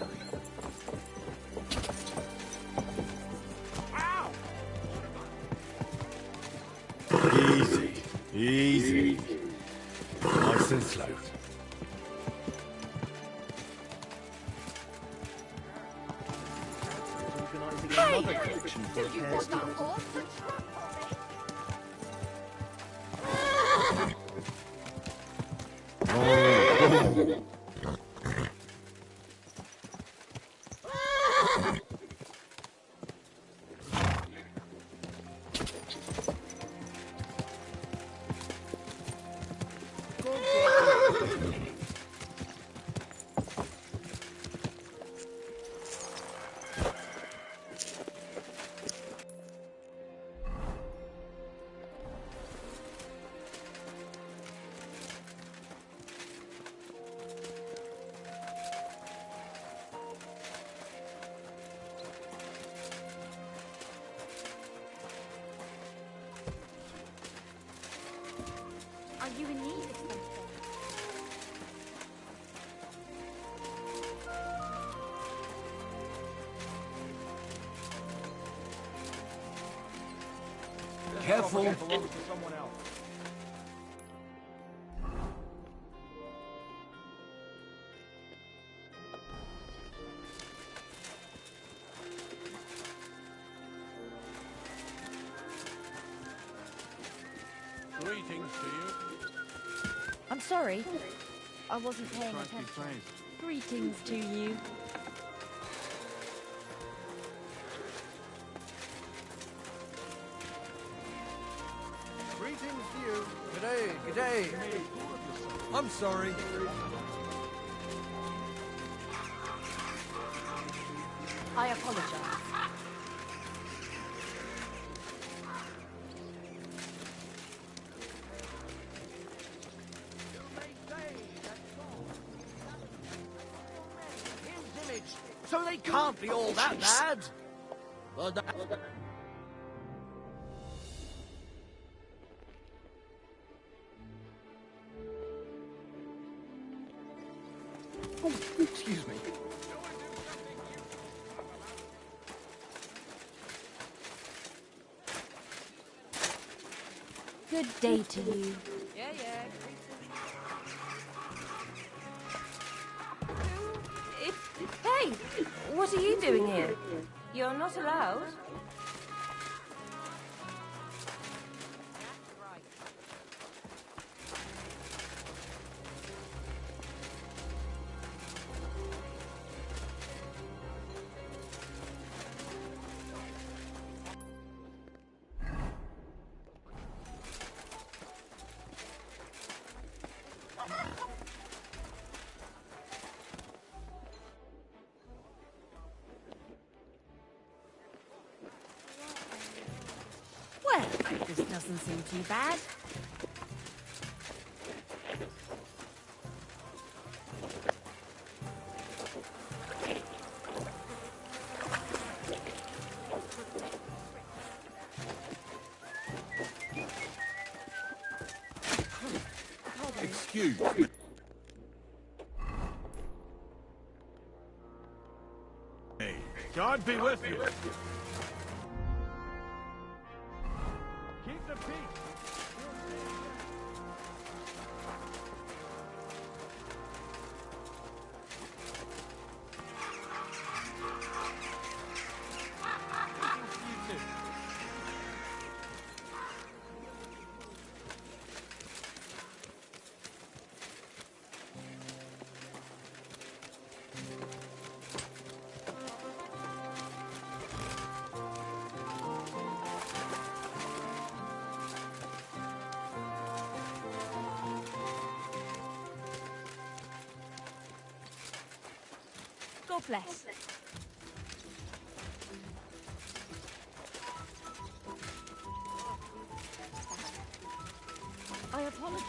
Easy, easy. Nice and slow. Hey! Another collection for Did you repairs want that to- horse to trot for me? Are you in need of something? Careful. Belongs to someone else. Greetings to you. I'm sorry. I wasn't paying attention. Greetings to you. Greetings to you. G'day, g'day. I'm sorry. I apologize. So they can't be all that bad. Oh, excuse me. Good day to you. Yeah, yeah. Hey, what are you doing here? You're not allowed. Well, this doesn't seem too bad. Excuse me. Hey, God be with you. Keep the peace. God bless. I apologize.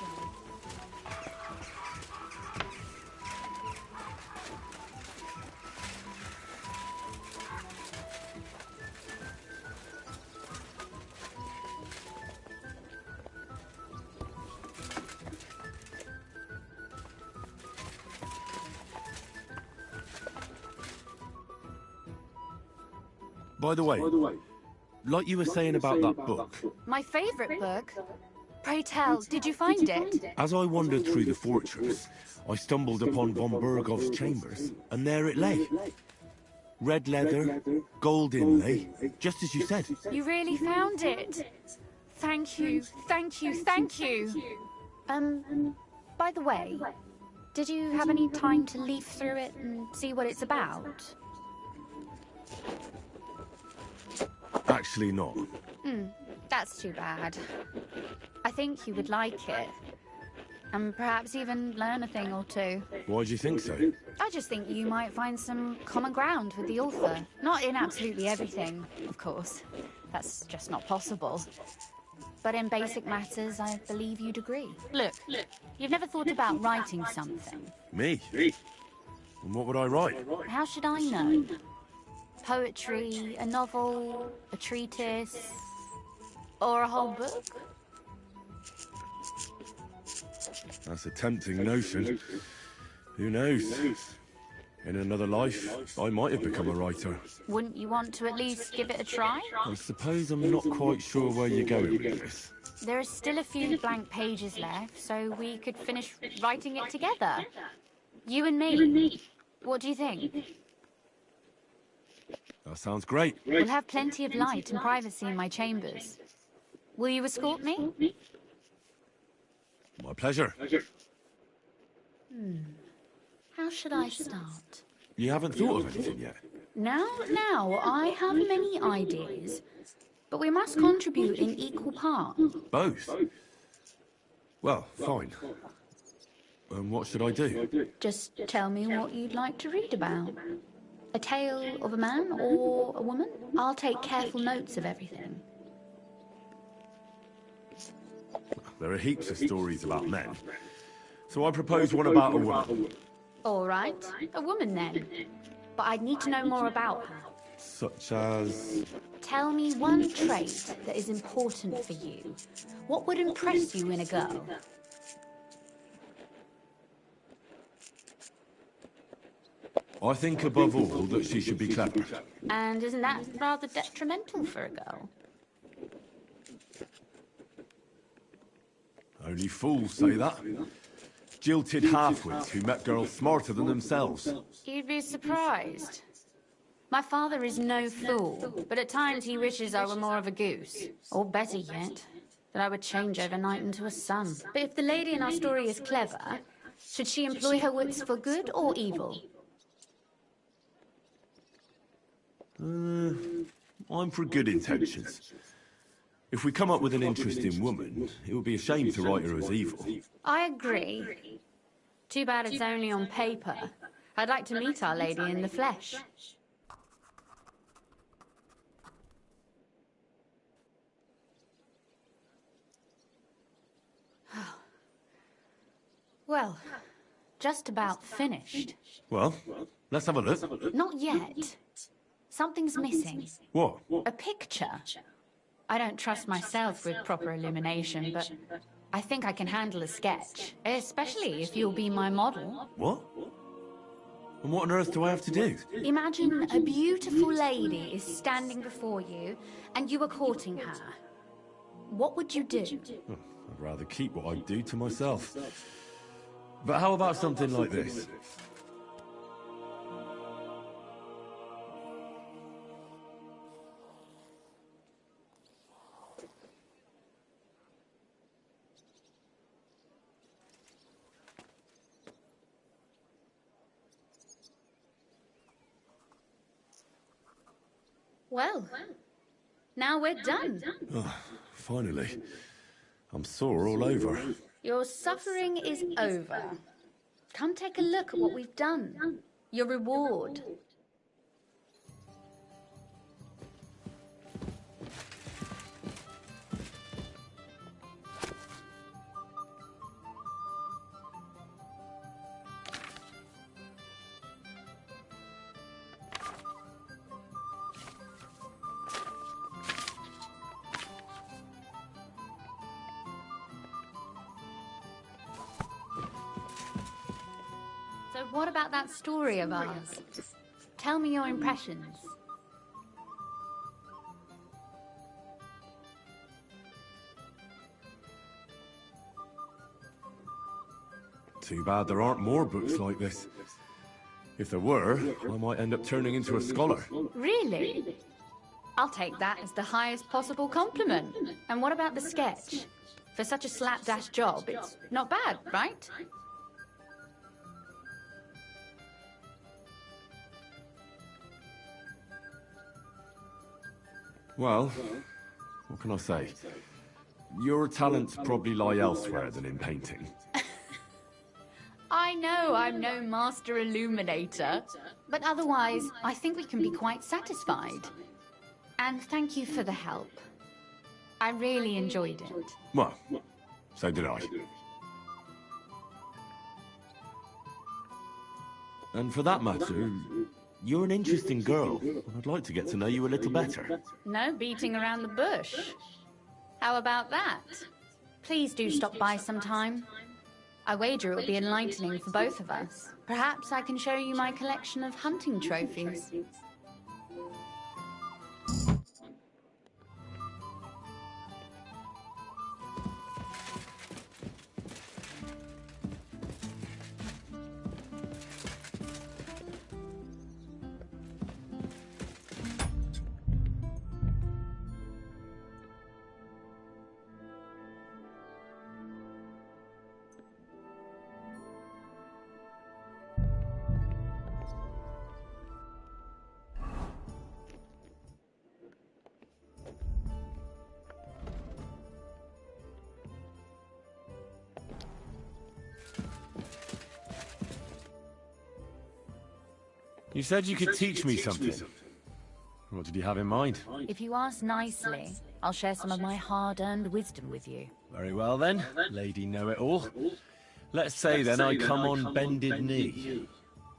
By the way, like you were saying about that book, My favourite book? Pray tell, did you find it? as I wandered through the fortress, I stumbled upon von Bergov's chambers, and there it lay. Red leather, gold inlay, just as you said. You really found it? Thank you, thank you, thank you. By the way, did you have any time to leaf through it and see what it's about? Actually not. That's too bad. I think you would like it. And perhaps even learn a thing or two. Why do you think so? I just think you might find some common ground with the author. Not in absolutely everything, of course. That's just not possible. But in basic matters, I believe you'd agree. Look, you've never thought about writing something. Me? And what would I write? How should I know? Poetry, a novel, a treatise, or a whole book? That's a tempting notion. Who knows? In another life, I might have become a writer. Wouldn't you want to at least give it a try? I suppose I'm not quite sure where you're going with this. There are still a few blank pages left, so we could finish writing it together. You and me. What do you think? That sounds great. We'll have plenty of light and privacy in my chambers. Will you escort me? My pleasure. How should I start? You haven't thought of anything yet? Now, I have many ideas, but we must contribute in equal parts. Both? Well, fine. And what should I do? Just tell me what you'd like to read about. A tale of a man or a woman? I'll take careful notes of everything. There are heaps of stories about men. So I propose one about a woman. All right, a woman then. But I'd need to know more about her. Such as... Tell me one trait that is important for you. What would impress you in a girl? I think above all that she should be clever. And isn't that rather detrimental for a girl? Only fools say that. Jilted half-wits who met girls smarter than themselves. You'd be surprised. My father is no fool, but at times he wishes I were more of a goose. Or better yet, that I would change overnight into a sun. But if the lady in our story is clever, should she employ her wits for good or evil? I'm for good intentions. If we come up with an interesting woman, it would be a shame to write her as evil. I agree. Too bad it's only on paper. I'd like to meet our lady in the flesh. Well, just about finished. Well, let's have a look. Not yet. Something's missing. What? A picture. I don't trust myself with proper illumination, but I think I can handle a sketch, especially if you'll be my model. What? And what on earth do I have to do? Imagine a beautiful lady is standing before you, and you are courting her. What would you do? I'd rather keep what I do to myself. But how about something like this? Well, now we're done. Oh, finally. I'm sore all over. Your suffering is over. Come take a look at what we've done. Your reward. So what about that story of ours? Tell me your impressions. Too bad there aren't more books like this. If there were, I might end up turning into a scholar. Really? I'll take that as the highest possible compliment. And what about the sketch? For such a slapdash job, it's not bad, right? Well, what can I say? Your talents probably lie elsewhere than in painting. I know I'm no master illuminator, but otherwise, I think we can be quite satisfied. And thank you for the help. I really enjoyed it. Well, so did I. And for that matter, you're an interesting girl, and I'd like to get to know you a little better. No beating around the bush. How about that? Please do stop by sometime. I wager it will be enlightening for both of us. Perhaps I can show you my collection of hunting trophies. You said you could teach me something. What did you have in mind? If you ask nicely, I'll share some of my hard-earned wisdom with you. Very well then, Lady Know-It-All. Let's say then I come on bended knee.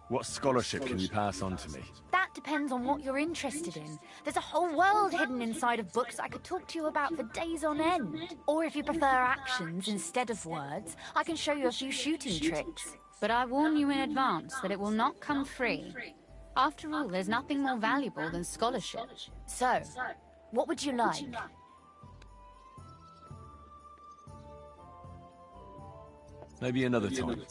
What scholarship can you pass on to me? That depends on what you're interested in. There's a whole world hidden inside of books I could talk to you about for days on end. Or if you prefer actions instead of words, I can show you a few shooting tricks. But I warn you in advance that it will not come free. After all, there's nothing more valuable than scholarship. So, what would you like? Maybe another time.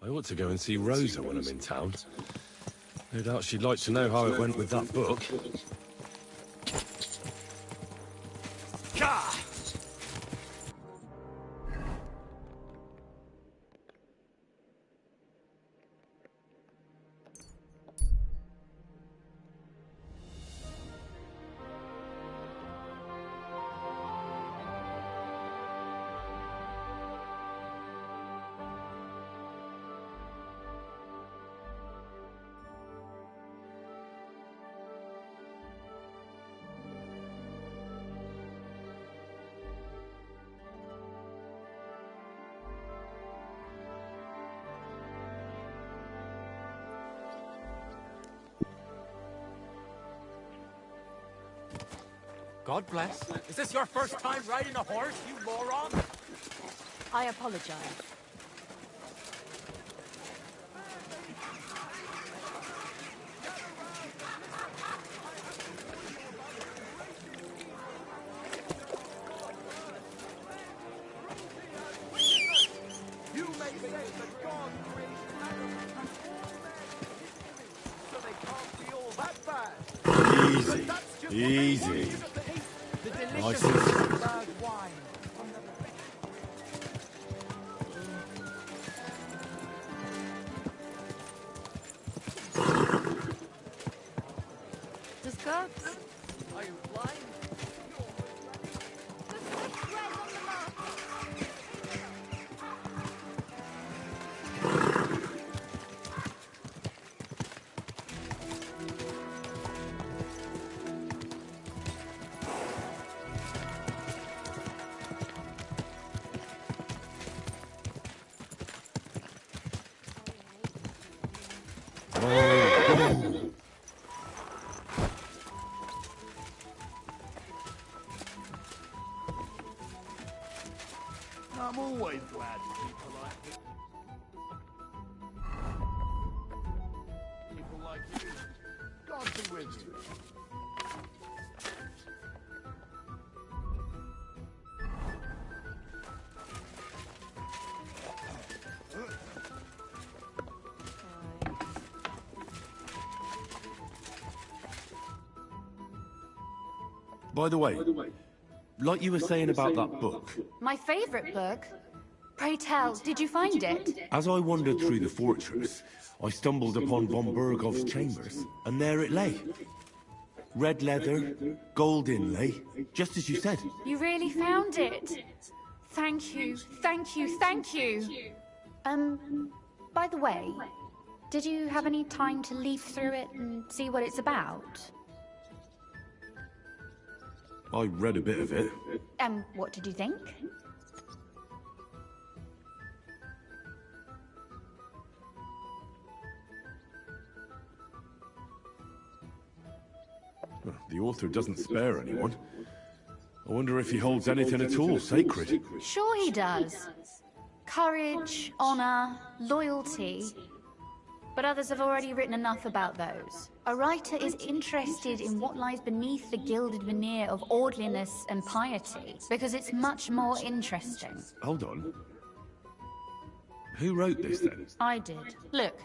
I ought to go and see Rosa when I'm in town. No doubt she'd like to know how it went with that book. Gah! God bless. Is this your first time riding a horse, you moron? I apologize. You may say that God created Adam and all men, so they can't be all that bad. Easy, easy. The delicious Nice. Pittsburgh wine. The scopes. Are you blind? I'm always glad people like this. People like you. God be with you. By the way, like you were saying about that book, My favourite book? Pray tell, did you find it? as I wandered through the fortress, I stumbled upon von Bergov's chambers, and there it lay. Red leather, gold inlay, just as you said. You really found it? Thank you, thank you, thank you. By the way, did you have any time to leaf through it and see what it's about? I read a bit of it. What did you think? Well, the author doesn't spare anyone. I wonder if he holds anything at all sacred. Sure he does. Courage, honor, loyalty. But others have already written enough about those. A writer is interested in what lies beneath the gilded veneer of orderliness and piety, because it's much more interesting. Hold on. Who wrote this, then? I did. Look,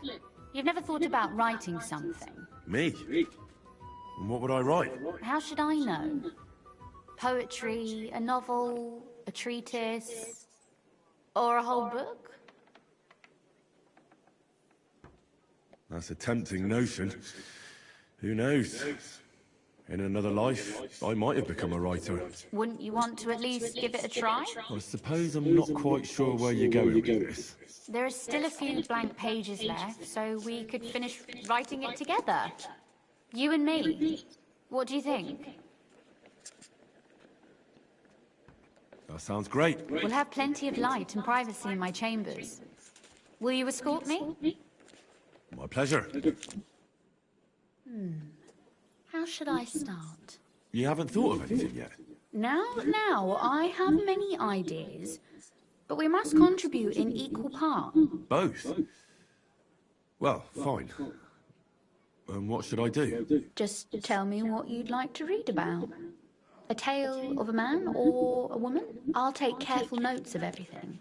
you've never thought about writing something. Me? And what would I write? How should I know? Poetry, a novel, a treatise, or a whole book? That's a tempting notion. Who knows? In another life, I might have become a writer. Wouldn't you want to at least give it a try? I suppose I'm not quite sure where you're going with this. There are still a few blank pages left, so we could finish writing it together. You and me. What do you think? That sounds great. We'll have plenty of light and privacy in my chambers. Will you escort me? My pleasure. How should I start? You haven't thought of anything yet? Now, I have many ideas, but we must contribute in equal part. Both? Well, fine. And what should I do? Just tell me what you'd like to read about. A tale of a man or a woman? I'll take careful notes of everything.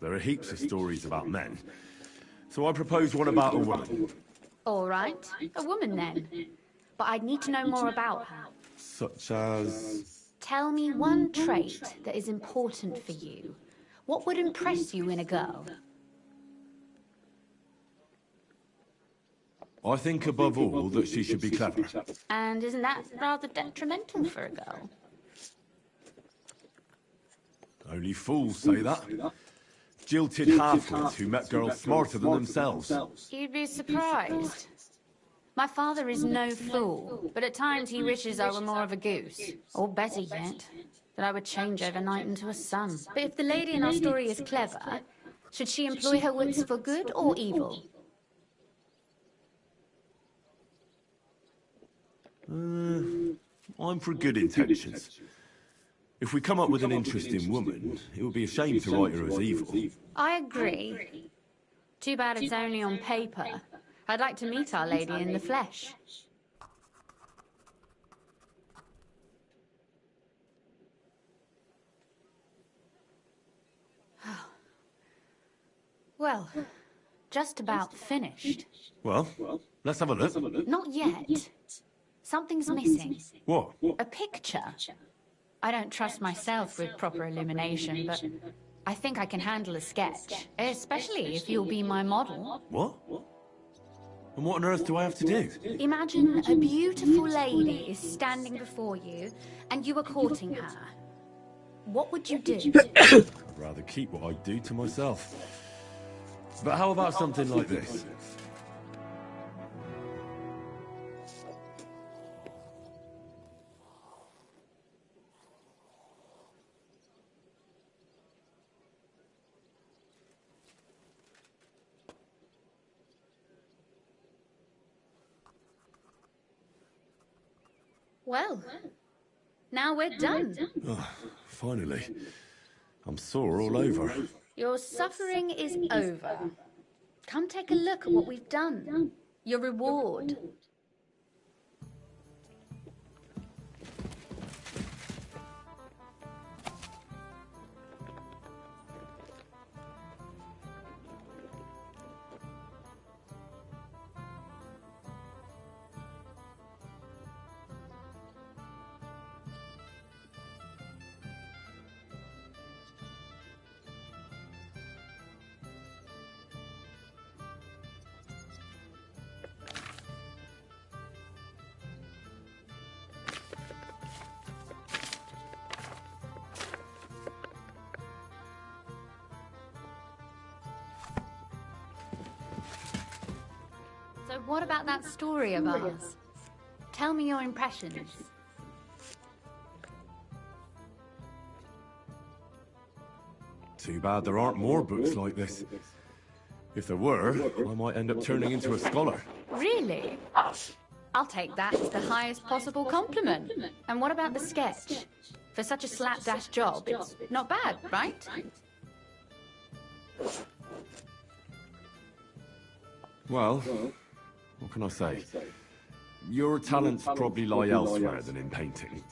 There are heaps of stories about men. So I propose one about a woman. All right, a woman then. But I'd need to know more about her. Such as... Tell me one trait that is important for you. What would impress you in a girl? I think above all that she should be clever. And isn't that rather detrimental for a girl? Only fools say that. Jilted half-wits who met girls smarter than themselves. You'd be surprised. My father is no fool, but at times he wishes I were more of a goose. Or better yet, that I would change overnight into a sun. But if the lady in our story is clever, should she employ her wits for good or evil? I'm for good intentions. If we come up with an interesting woman, it would be a shame to write her as evil. I agree. Too bad it's only on paper. I'd like to meet Our Lady in the flesh. Well, just about finished. Well, let's have a look. Not yet. Something's missing. What? A picture. I don't trust myself with proper illumination, but I think I can handle a sketch, especially if you'll be my model. What? And what on earth do I have to do? Imagine a beautiful lady is standing before you, and you are courting her. What would you do? I'd rather keep what I do to myself. But how about something like this? Well, now we're done. Oh, finally. I'm sore all over. Your suffering is over. Come take a look at what we've done. Your reward. So what about that story of ours? Tell me your impressions. Too bad there aren't more books like this. If there were, I might end up turning into a scholar. Really? I'll take that as the highest possible compliment. And what about the sketch? For such a slapdash job, it's not bad, right? Well, what can I say? Your talents probably lie elsewhere than in painting.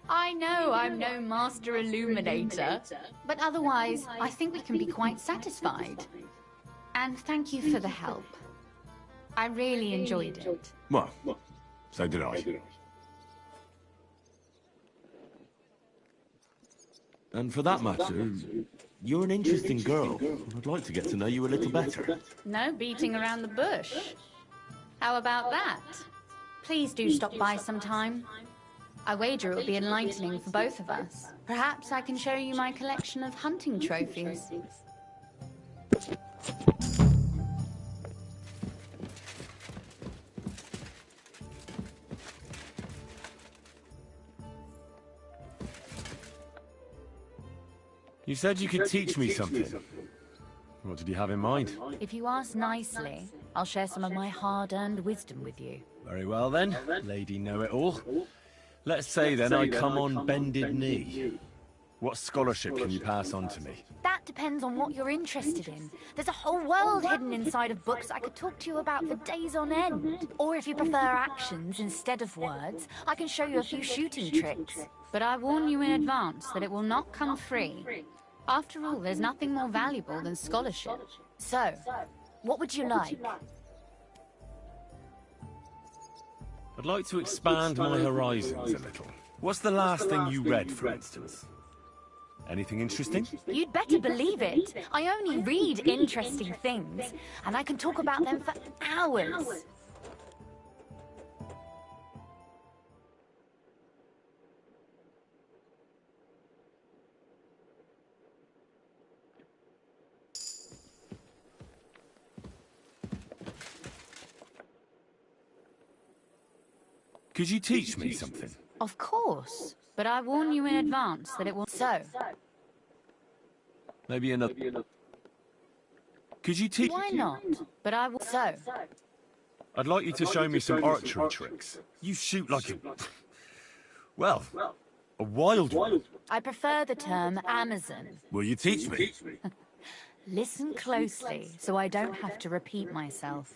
I know I'm no master illuminator, but otherwise, I think we can be quite satisfied. And thank you for the help. I really enjoyed it. Well, so did I. And for that matter, you're an interesting girl. I'd like to get to know you a little better. No beating around the bush. How about that? Please do stop by sometime. I wager it will be enlightening for both of us. Perhaps I can show you my collection of hunting trophies. You said you could teach me something. What did you have in mind? If you ask nicely, I'll share some of my hard-earned wisdom with you. Very well then, Lady Know-It-All. Let's say then I come on bended knee. What scholarship can you pass on to me? That depends on what you're interested in. There's a whole world hidden inside of books I could talk to you about for days on end. Or if you prefer actions instead of words, I can show you a few shooting tricks. But I warn you in advance that it will not come free. After all, there's nothing more valuable than scholarship. So, what would you like? I'd like to expand my horizons a little. What's the last thing you read, for instance? Anything interesting? You'd better believe it. I only read interesting things, and I can talk about them for hours. Could you teach me something? Of course, but I warn you in advance that it will... So, maybe another... Could you teach... why not? But I will... So, I'd like you to show me some archery tricks. You shoot like a... well, a wild one. I prefer the term Amazon. Will you teach me? Listen closely, so I don't have to repeat myself.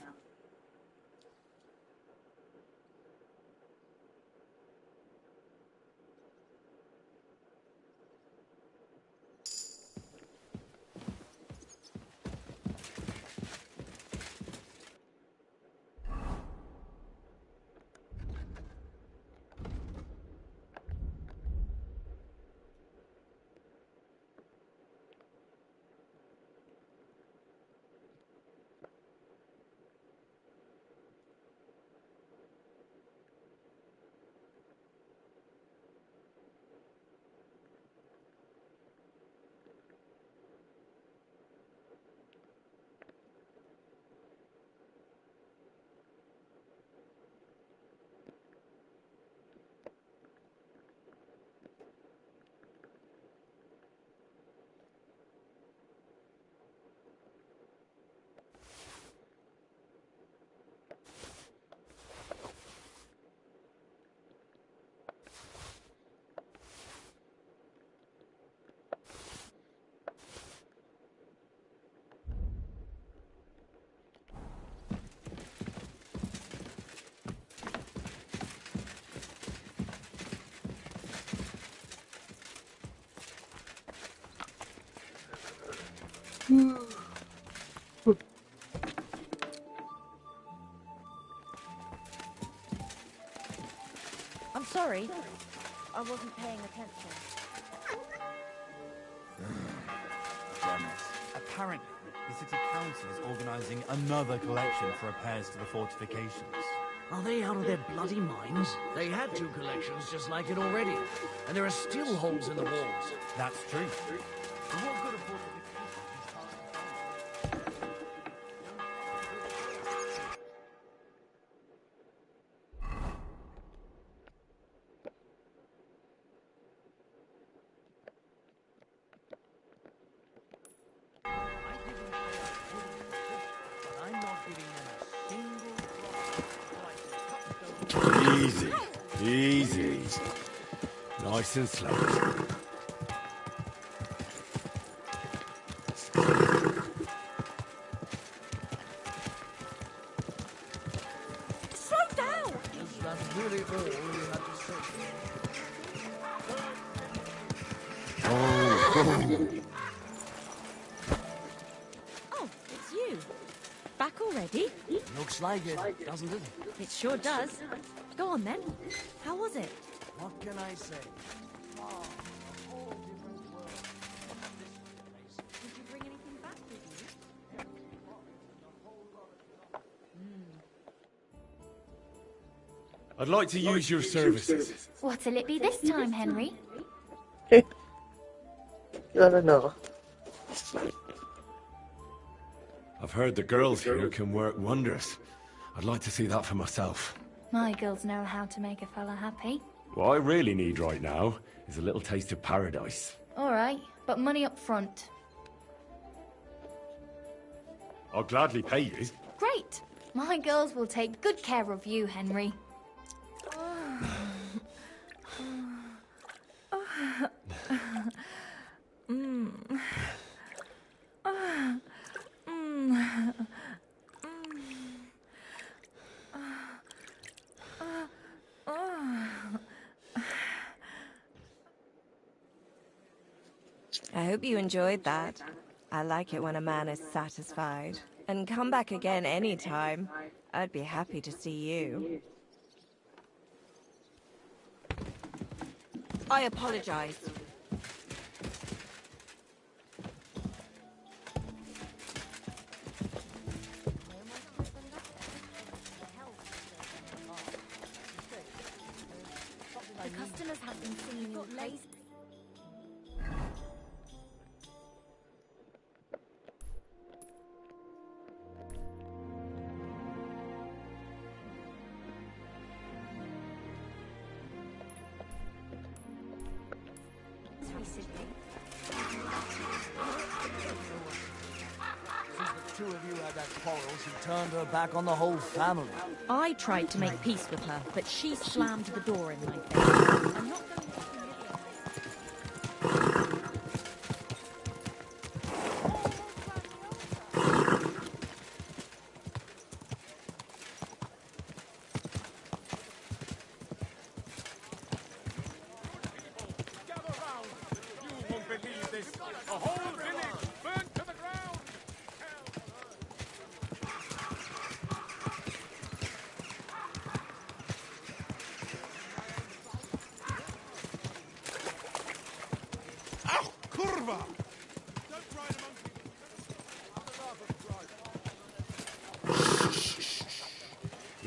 I'm sorry. I wasn't paying attention. Damn it. Apparently, the city council is organising another collection for repairs to the fortifications. Are they out of their bloody minds? They had 2 collections just like it already, and there are still holes in the walls. That's true. But what good are fortifications? Easy, easy. Nice and slow. Slow down! That's really all we had to say. Oh, it's you. Back already? Looks like it, doesn't it? It sure does. Go on then. How was it? What can I say? Did you bring anything back with you? I'd like to use your services. What'll it be this time, Henry? You wanna know? I've heard the girls here can work wonders. I'd like to see that for myself. My girls know how to make a fella happy. What I really need right now is a little taste of paradise. All right, but money up front. I'll gladly pay you. Great. My girls will take good care of you, Henry. I hope you enjoyed that. I like it when a man is satisfied. And come back again anytime. I'd be happy to see you. I apologize. The customers have been singing your praise. Since the 2 of you had that quarrel, she turned her back on the whole family. I tried to make peace with her, but she slammed the door in my face. I'm not going to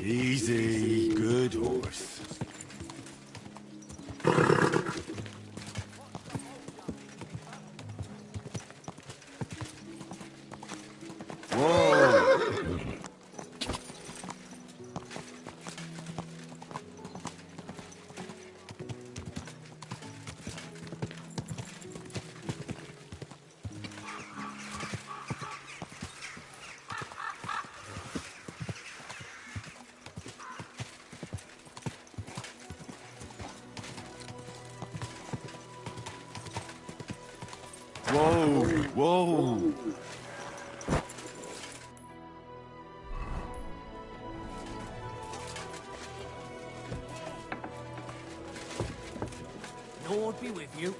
Easy, good horse. Whoa! Whoa, whoa. Lord be with you.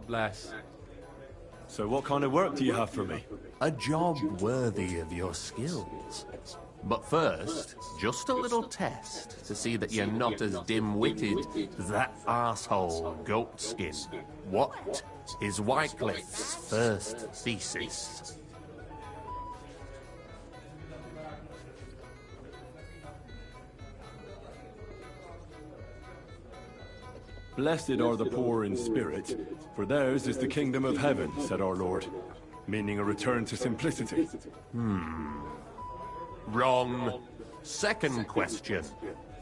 Bless. So what kind of work do you have for me? A job worthy of your skills. But first, just a little test to see that you're not as dim-witted as that arsehole Goatskin. What is Wycliffe's first thesis? Blessed are the poor in spirit, for theirs is the kingdom of heaven, said our Lord, meaning a return to simplicity. Wrong. Second question.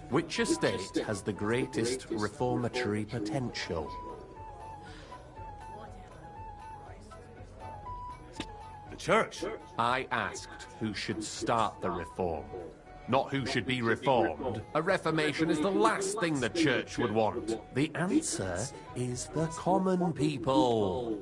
Which estate has the greatest reformatory potential? The church. I asked who should start the reform, not who should be reformed. A reformation is the last thing the church would want. The answer is the common people.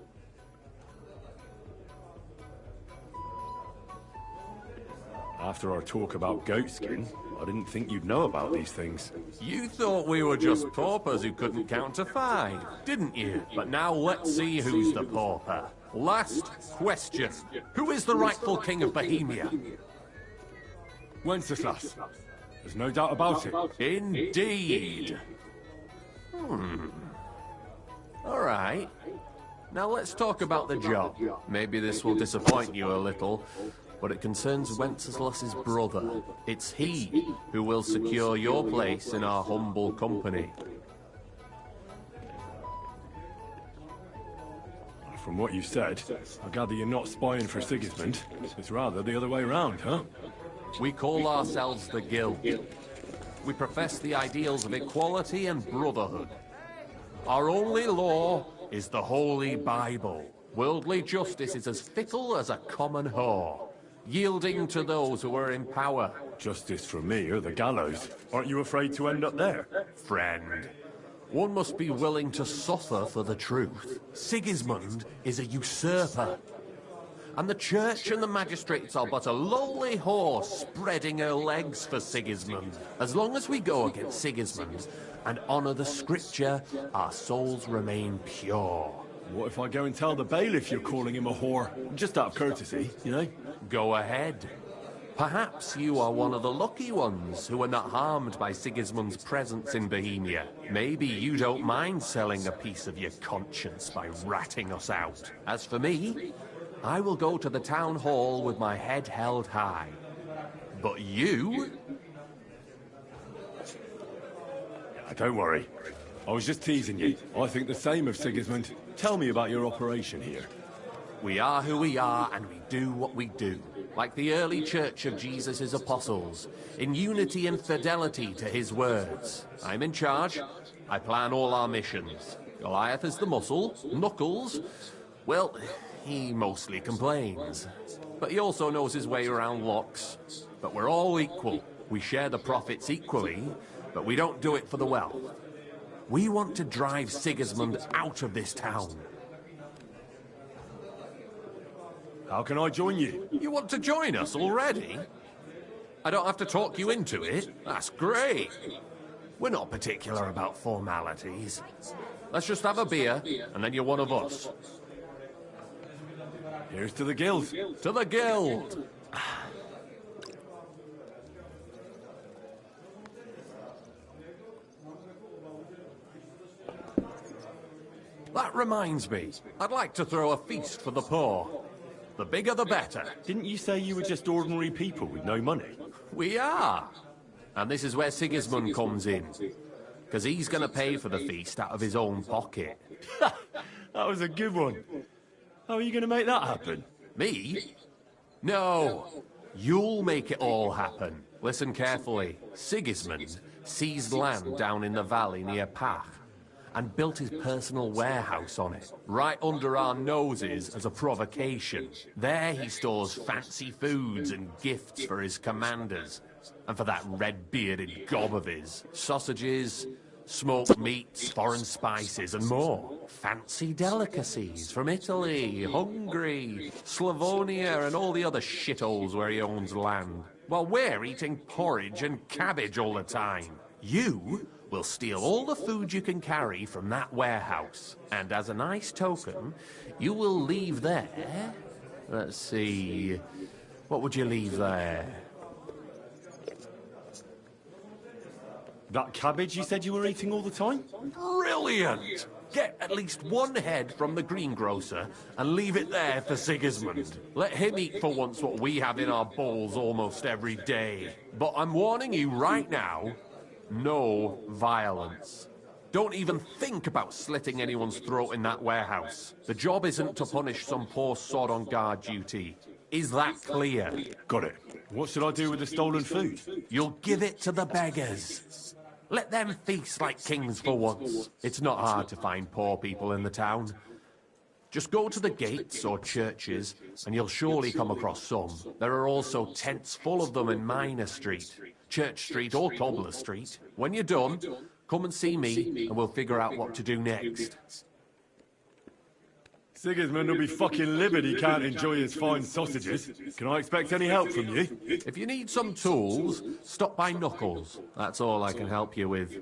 After our talk about goatskin, I didn't think you'd know about these things. You thought we were just paupers who couldn't count to 5, didn't you? But now let's see who's the pauper. Last question. Who is the rightful king of Bohemia? Wenceslas. There's no doubt about it. Indeed. All right. Now let's talk about the job. Maybe this will disappoint you a little, but it concerns Wenceslas's brother. It's he who will secure your place in our humble company. From what you said, I gather you're not spying for Sigismund. It's rather the other way around, huh? We call ourselves the Guild. We profess the ideals of equality and brotherhood. Our only law is the Holy Bible. Worldly justice is as fickle as a common whore, yielding to those who are in power. Justice for me or the gallows. Aren't you afraid to end up there? Friend, one must be willing to suffer for the truth. Sigismund is a usurper. And the church and the magistrates are but a lowly whore spreading her legs for Sigismund. As long as we go against Sigismund and honour the scripture, our souls remain pure. What if I go and tell the bailiff you're calling him a whore? Just out of courtesy, you know? Go ahead. Perhaps you are one of the lucky ones who are not harmed by Sigismund's presence in Bohemia. Maybe you don't mind selling a piece of your conscience by ratting us out. As for me, I will go to the town hall with my head held high. But you? Don't worry. I was just teasing you. I think the same of Sigismund. Tell me about your operation here. We are who we are, and we do what we do. Like the early church of Jesus' apostles, in unity and fidelity to his words. I'm in charge. I plan all our missions. Goliath is the muscle. Knuckles, well, he mostly complains. But he also knows his way around locks. But we're all equal. We share the profits equally, but we don't do it for the wealth. We want to drive Sigismund out of this town. How can I join you? You want to join us already? I don't have to talk you into it. That's great. We're not particular about formalities. Let's just have a beer, and then you're one of us. Here's to the Guild. To the Guild! That reminds me, I'd like to throw a feast for the poor. The bigger the better. Didn't you say you were just ordinary people with no money? We are. And this is where Sigismund comes in. Because he's going to pay for the feast out of his own pocket. That was a good one. How are you going to make that happen? Me? No. You'll make it all happen. Listen carefully. Sigismund seized land down in the valley near Pach and built his personal warehouse on it, right under our noses as a provocation. There he stores fancy foods and gifts for his commanders, and for that red-bearded gob of his. Sausages, smoked meats, foreign spices, and more. Fancy delicacies from Italy, Hungary, Slavonia, and all the other shitholes where he owns land. While we're eating porridge and cabbage all the time. You We'll steal all the food you can carry from that warehouse. And as a nice token, you will leave there... Let's see... What would you leave there? That cabbage you said you were eating all the time? Brilliant! Get at least one head from the greengrocer and leave it there for Sigismund. Let him eat for once what we have in our bowls almost every day. But I'm warning you right now, no violence. Don't even think about slitting anyone's throat in that warehouse. The job isn't to punish some poor sod on guard duty. Is that clear? Got it. What should I do with the stolen food? You'll give it to the beggars. Let them feast like kings for once. It's not hard to find poor people in the town. Just go to the gates or churches, and you'll surely come across some. There are also tents full of them in Minor Street, Church Street or Cobbler Street. When you're done, come and see me, and we'll figure out what to do next. Sigismund will be fucking livid he can't enjoy his fine sausages. Can I expect any help from you? If you need some tools, stop by Knuckles. That's all I can help you with.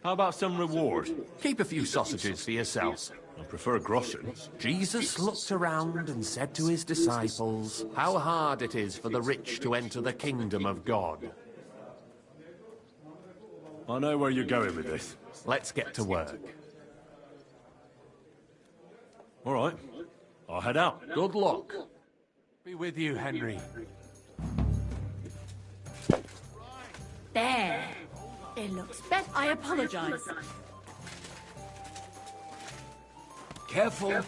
How about some reward? Keep a few sausages for yourself. I prefer groschen. Jesus looked around and said to his disciples, how hard it is for the rich to enter the kingdom of God. I know where you're going with this. Let's get to work. All right. I'll head out. Good luck. Be with you, Henry. There. It looks better. I apologize. Careful.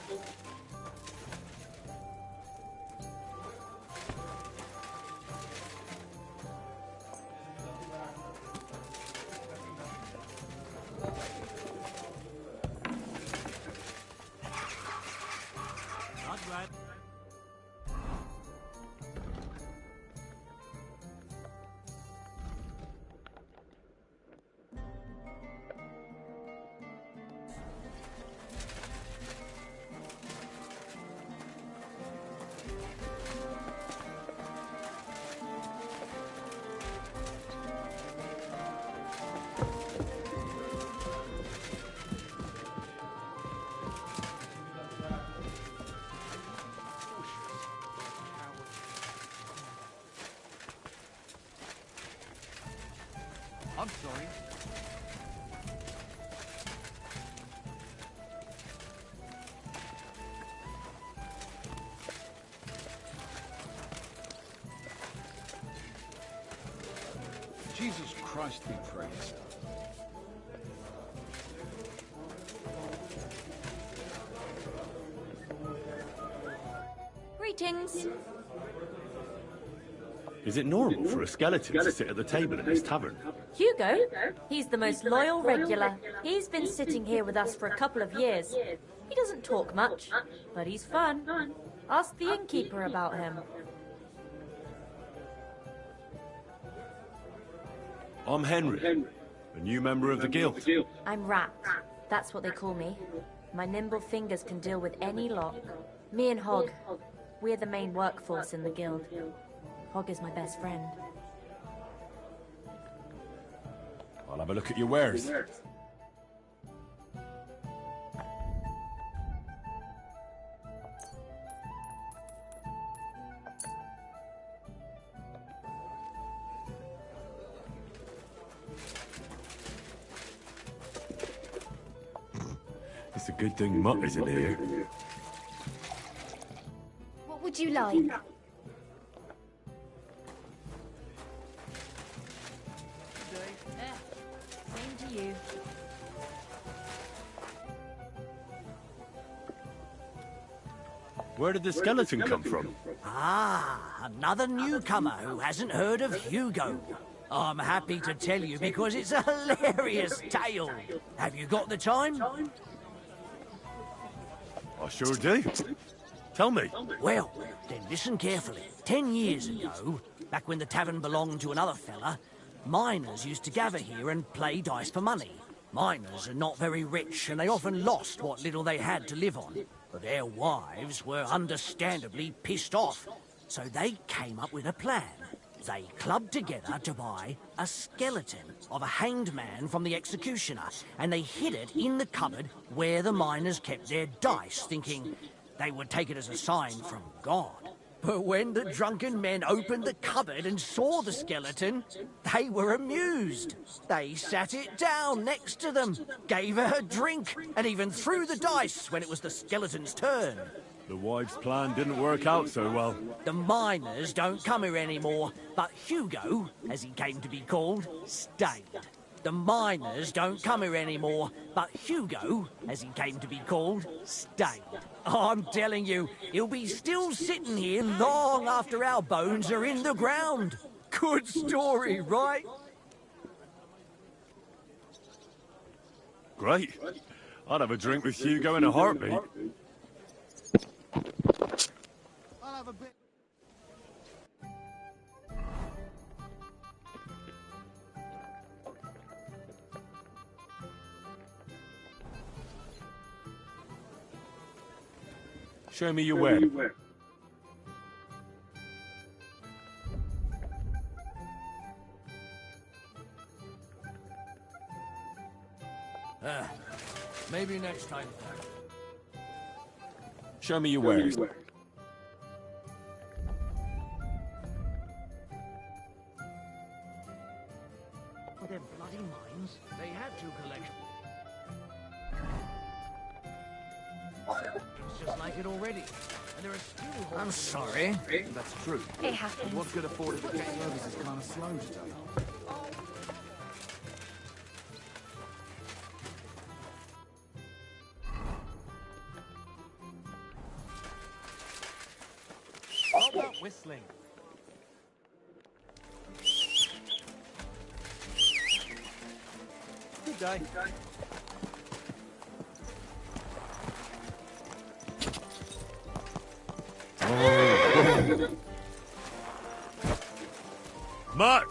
I'm sorry. Jesus Christ be praised. Greetings. Is it normal for a skeleton to sit at the table in this tavern? Hugo? He's the most loyal regular. He's been sitting here with us for a couple of years. He doesn't talk much, but he's fun. Ask the innkeeper about him. I'm Henry, a new member of the guild. I'm Rat. That's what they call me. My nimble fingers can deal with any lock. Me and Hog, we're the main workforce in the guild. Hog is my best friend. I'll have a look at your wares. It's a good thing Mutt isn't here. What would you like? Same to you. Where did the skeleton come from? Ah, another newcomer who hasn't heard of Hugo. I'm happy to tell you because it's a hilarious tale. Have you got the time? I sure do. Tell me. Well, then listen carefully. 10 years ago, back when the tavern belonged to another fella, miners used to gather here and play dice for money. Miners are not very rich, and they often lost what little they had to live on. But their wives were understandably pissed off, so they came up with a plan. They clubbed together to buy a skeleton of a hanged man from the executioner, and they hid it in the cupboard where the miners kept their dice, thinking they would take it as a sign from God. But when the drunken men opened the cupboard and saw the skeleton, they were amused. They sat it down next to them, gave her a drink, and even threw the dice when it was the skeleton's turn. The wives' plan didn't work out so well. The miners don't come here anymore, but Hugo, as he came to be called, stayed. The miners don't come here anymore, but Hugo, as he came to be called, stayed. I'm telling you, he'll be still sitting here long after our bones are in the ground. Good story, right? Great. I'd have a drink with Hugo in a heartbeat. I'll have a bit. Show me your way. Maybe next time. Show me your wares. For their bloody minds, they had two collections. It's just like it already. And there are still... I'm sorry. That's true. It happens. What good afforded to get service is kind of slow today. How about whistling? Good day. Mutt!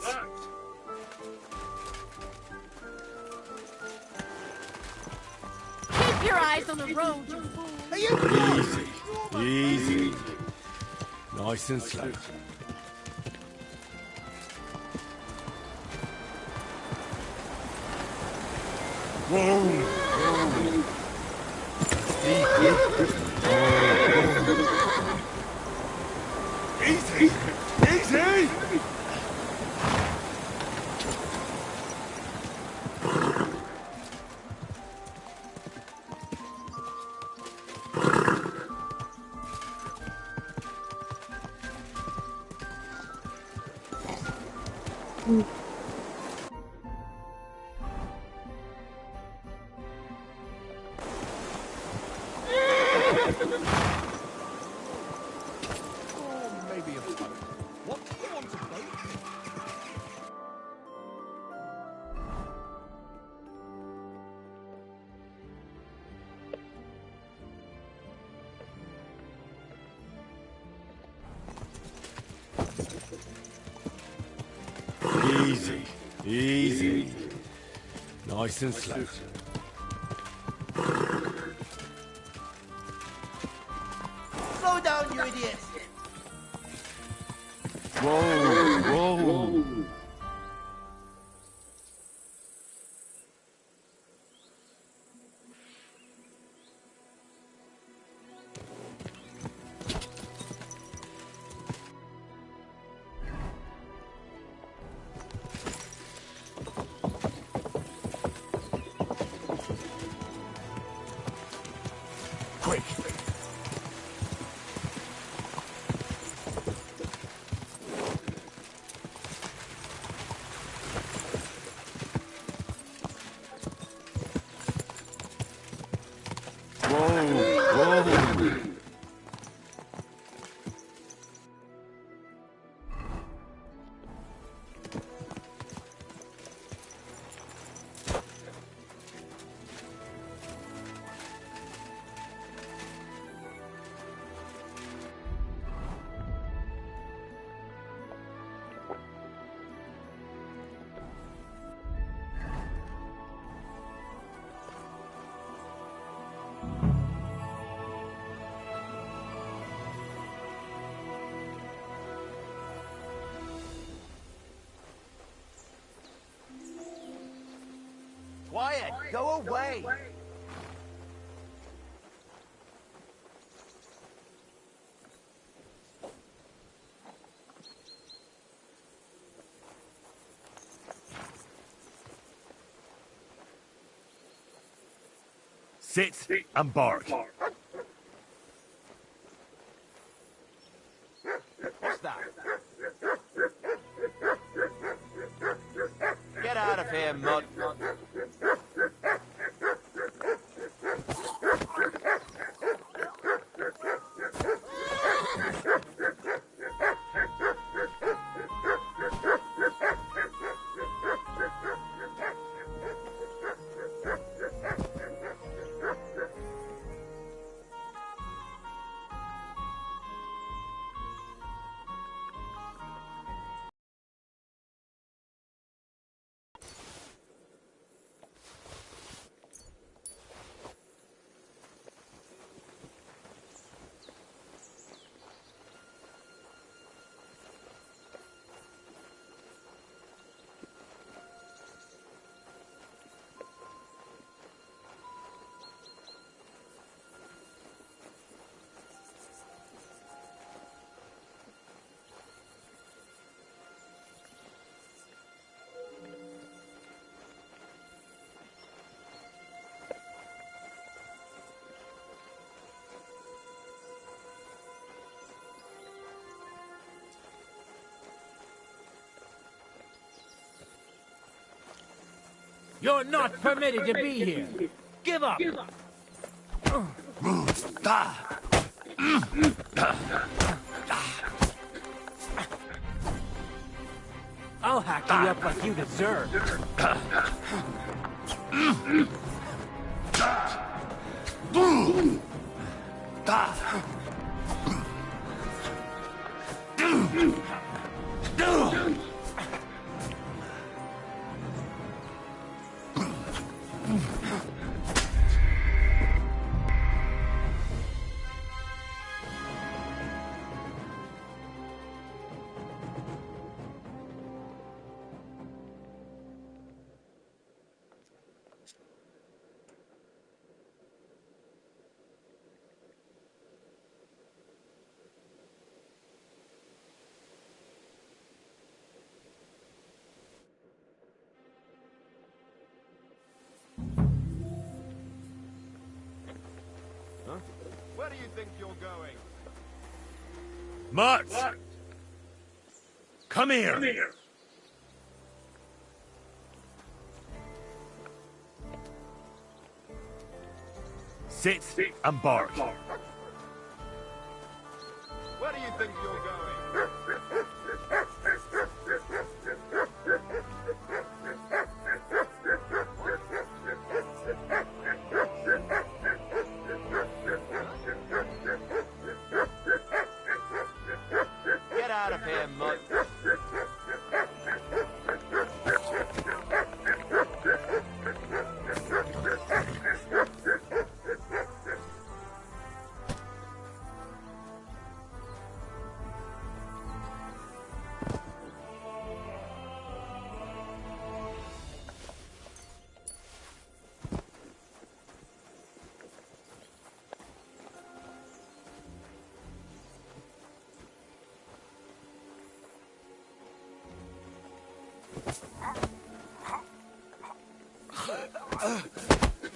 Keep your eyes on the road, you fool! Easy. Nice and slow. Easy! Maybe a boat. What? You want a boat? Easy. Nice and slow. Slow down, you idiot! Whoa. Quick! Quiet! Go away! Sit and bark. What's that? Get out of here, Mud. You're not permitted to be here. Give up. I'll hack you up like you deserve. Where do you think you're going? Mutt! Come here! Sit and bark. Where do you think you're going? Get out of here, Mud.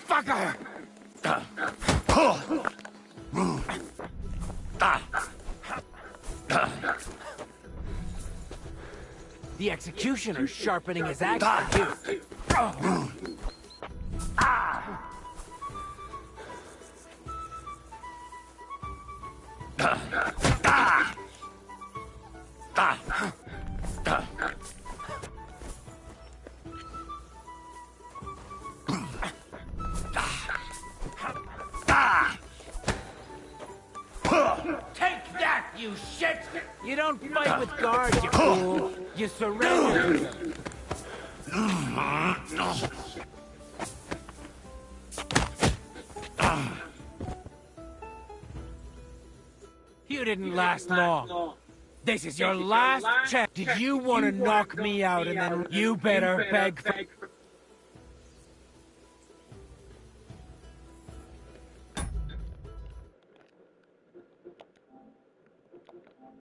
Fucker! The executioner's sharpening his axe for you. Take that, you shit! You don't fight with guards, you fool. You surrender to them. You didn't last long. This is your last chance. Did you want to knock me out and then you better beg for...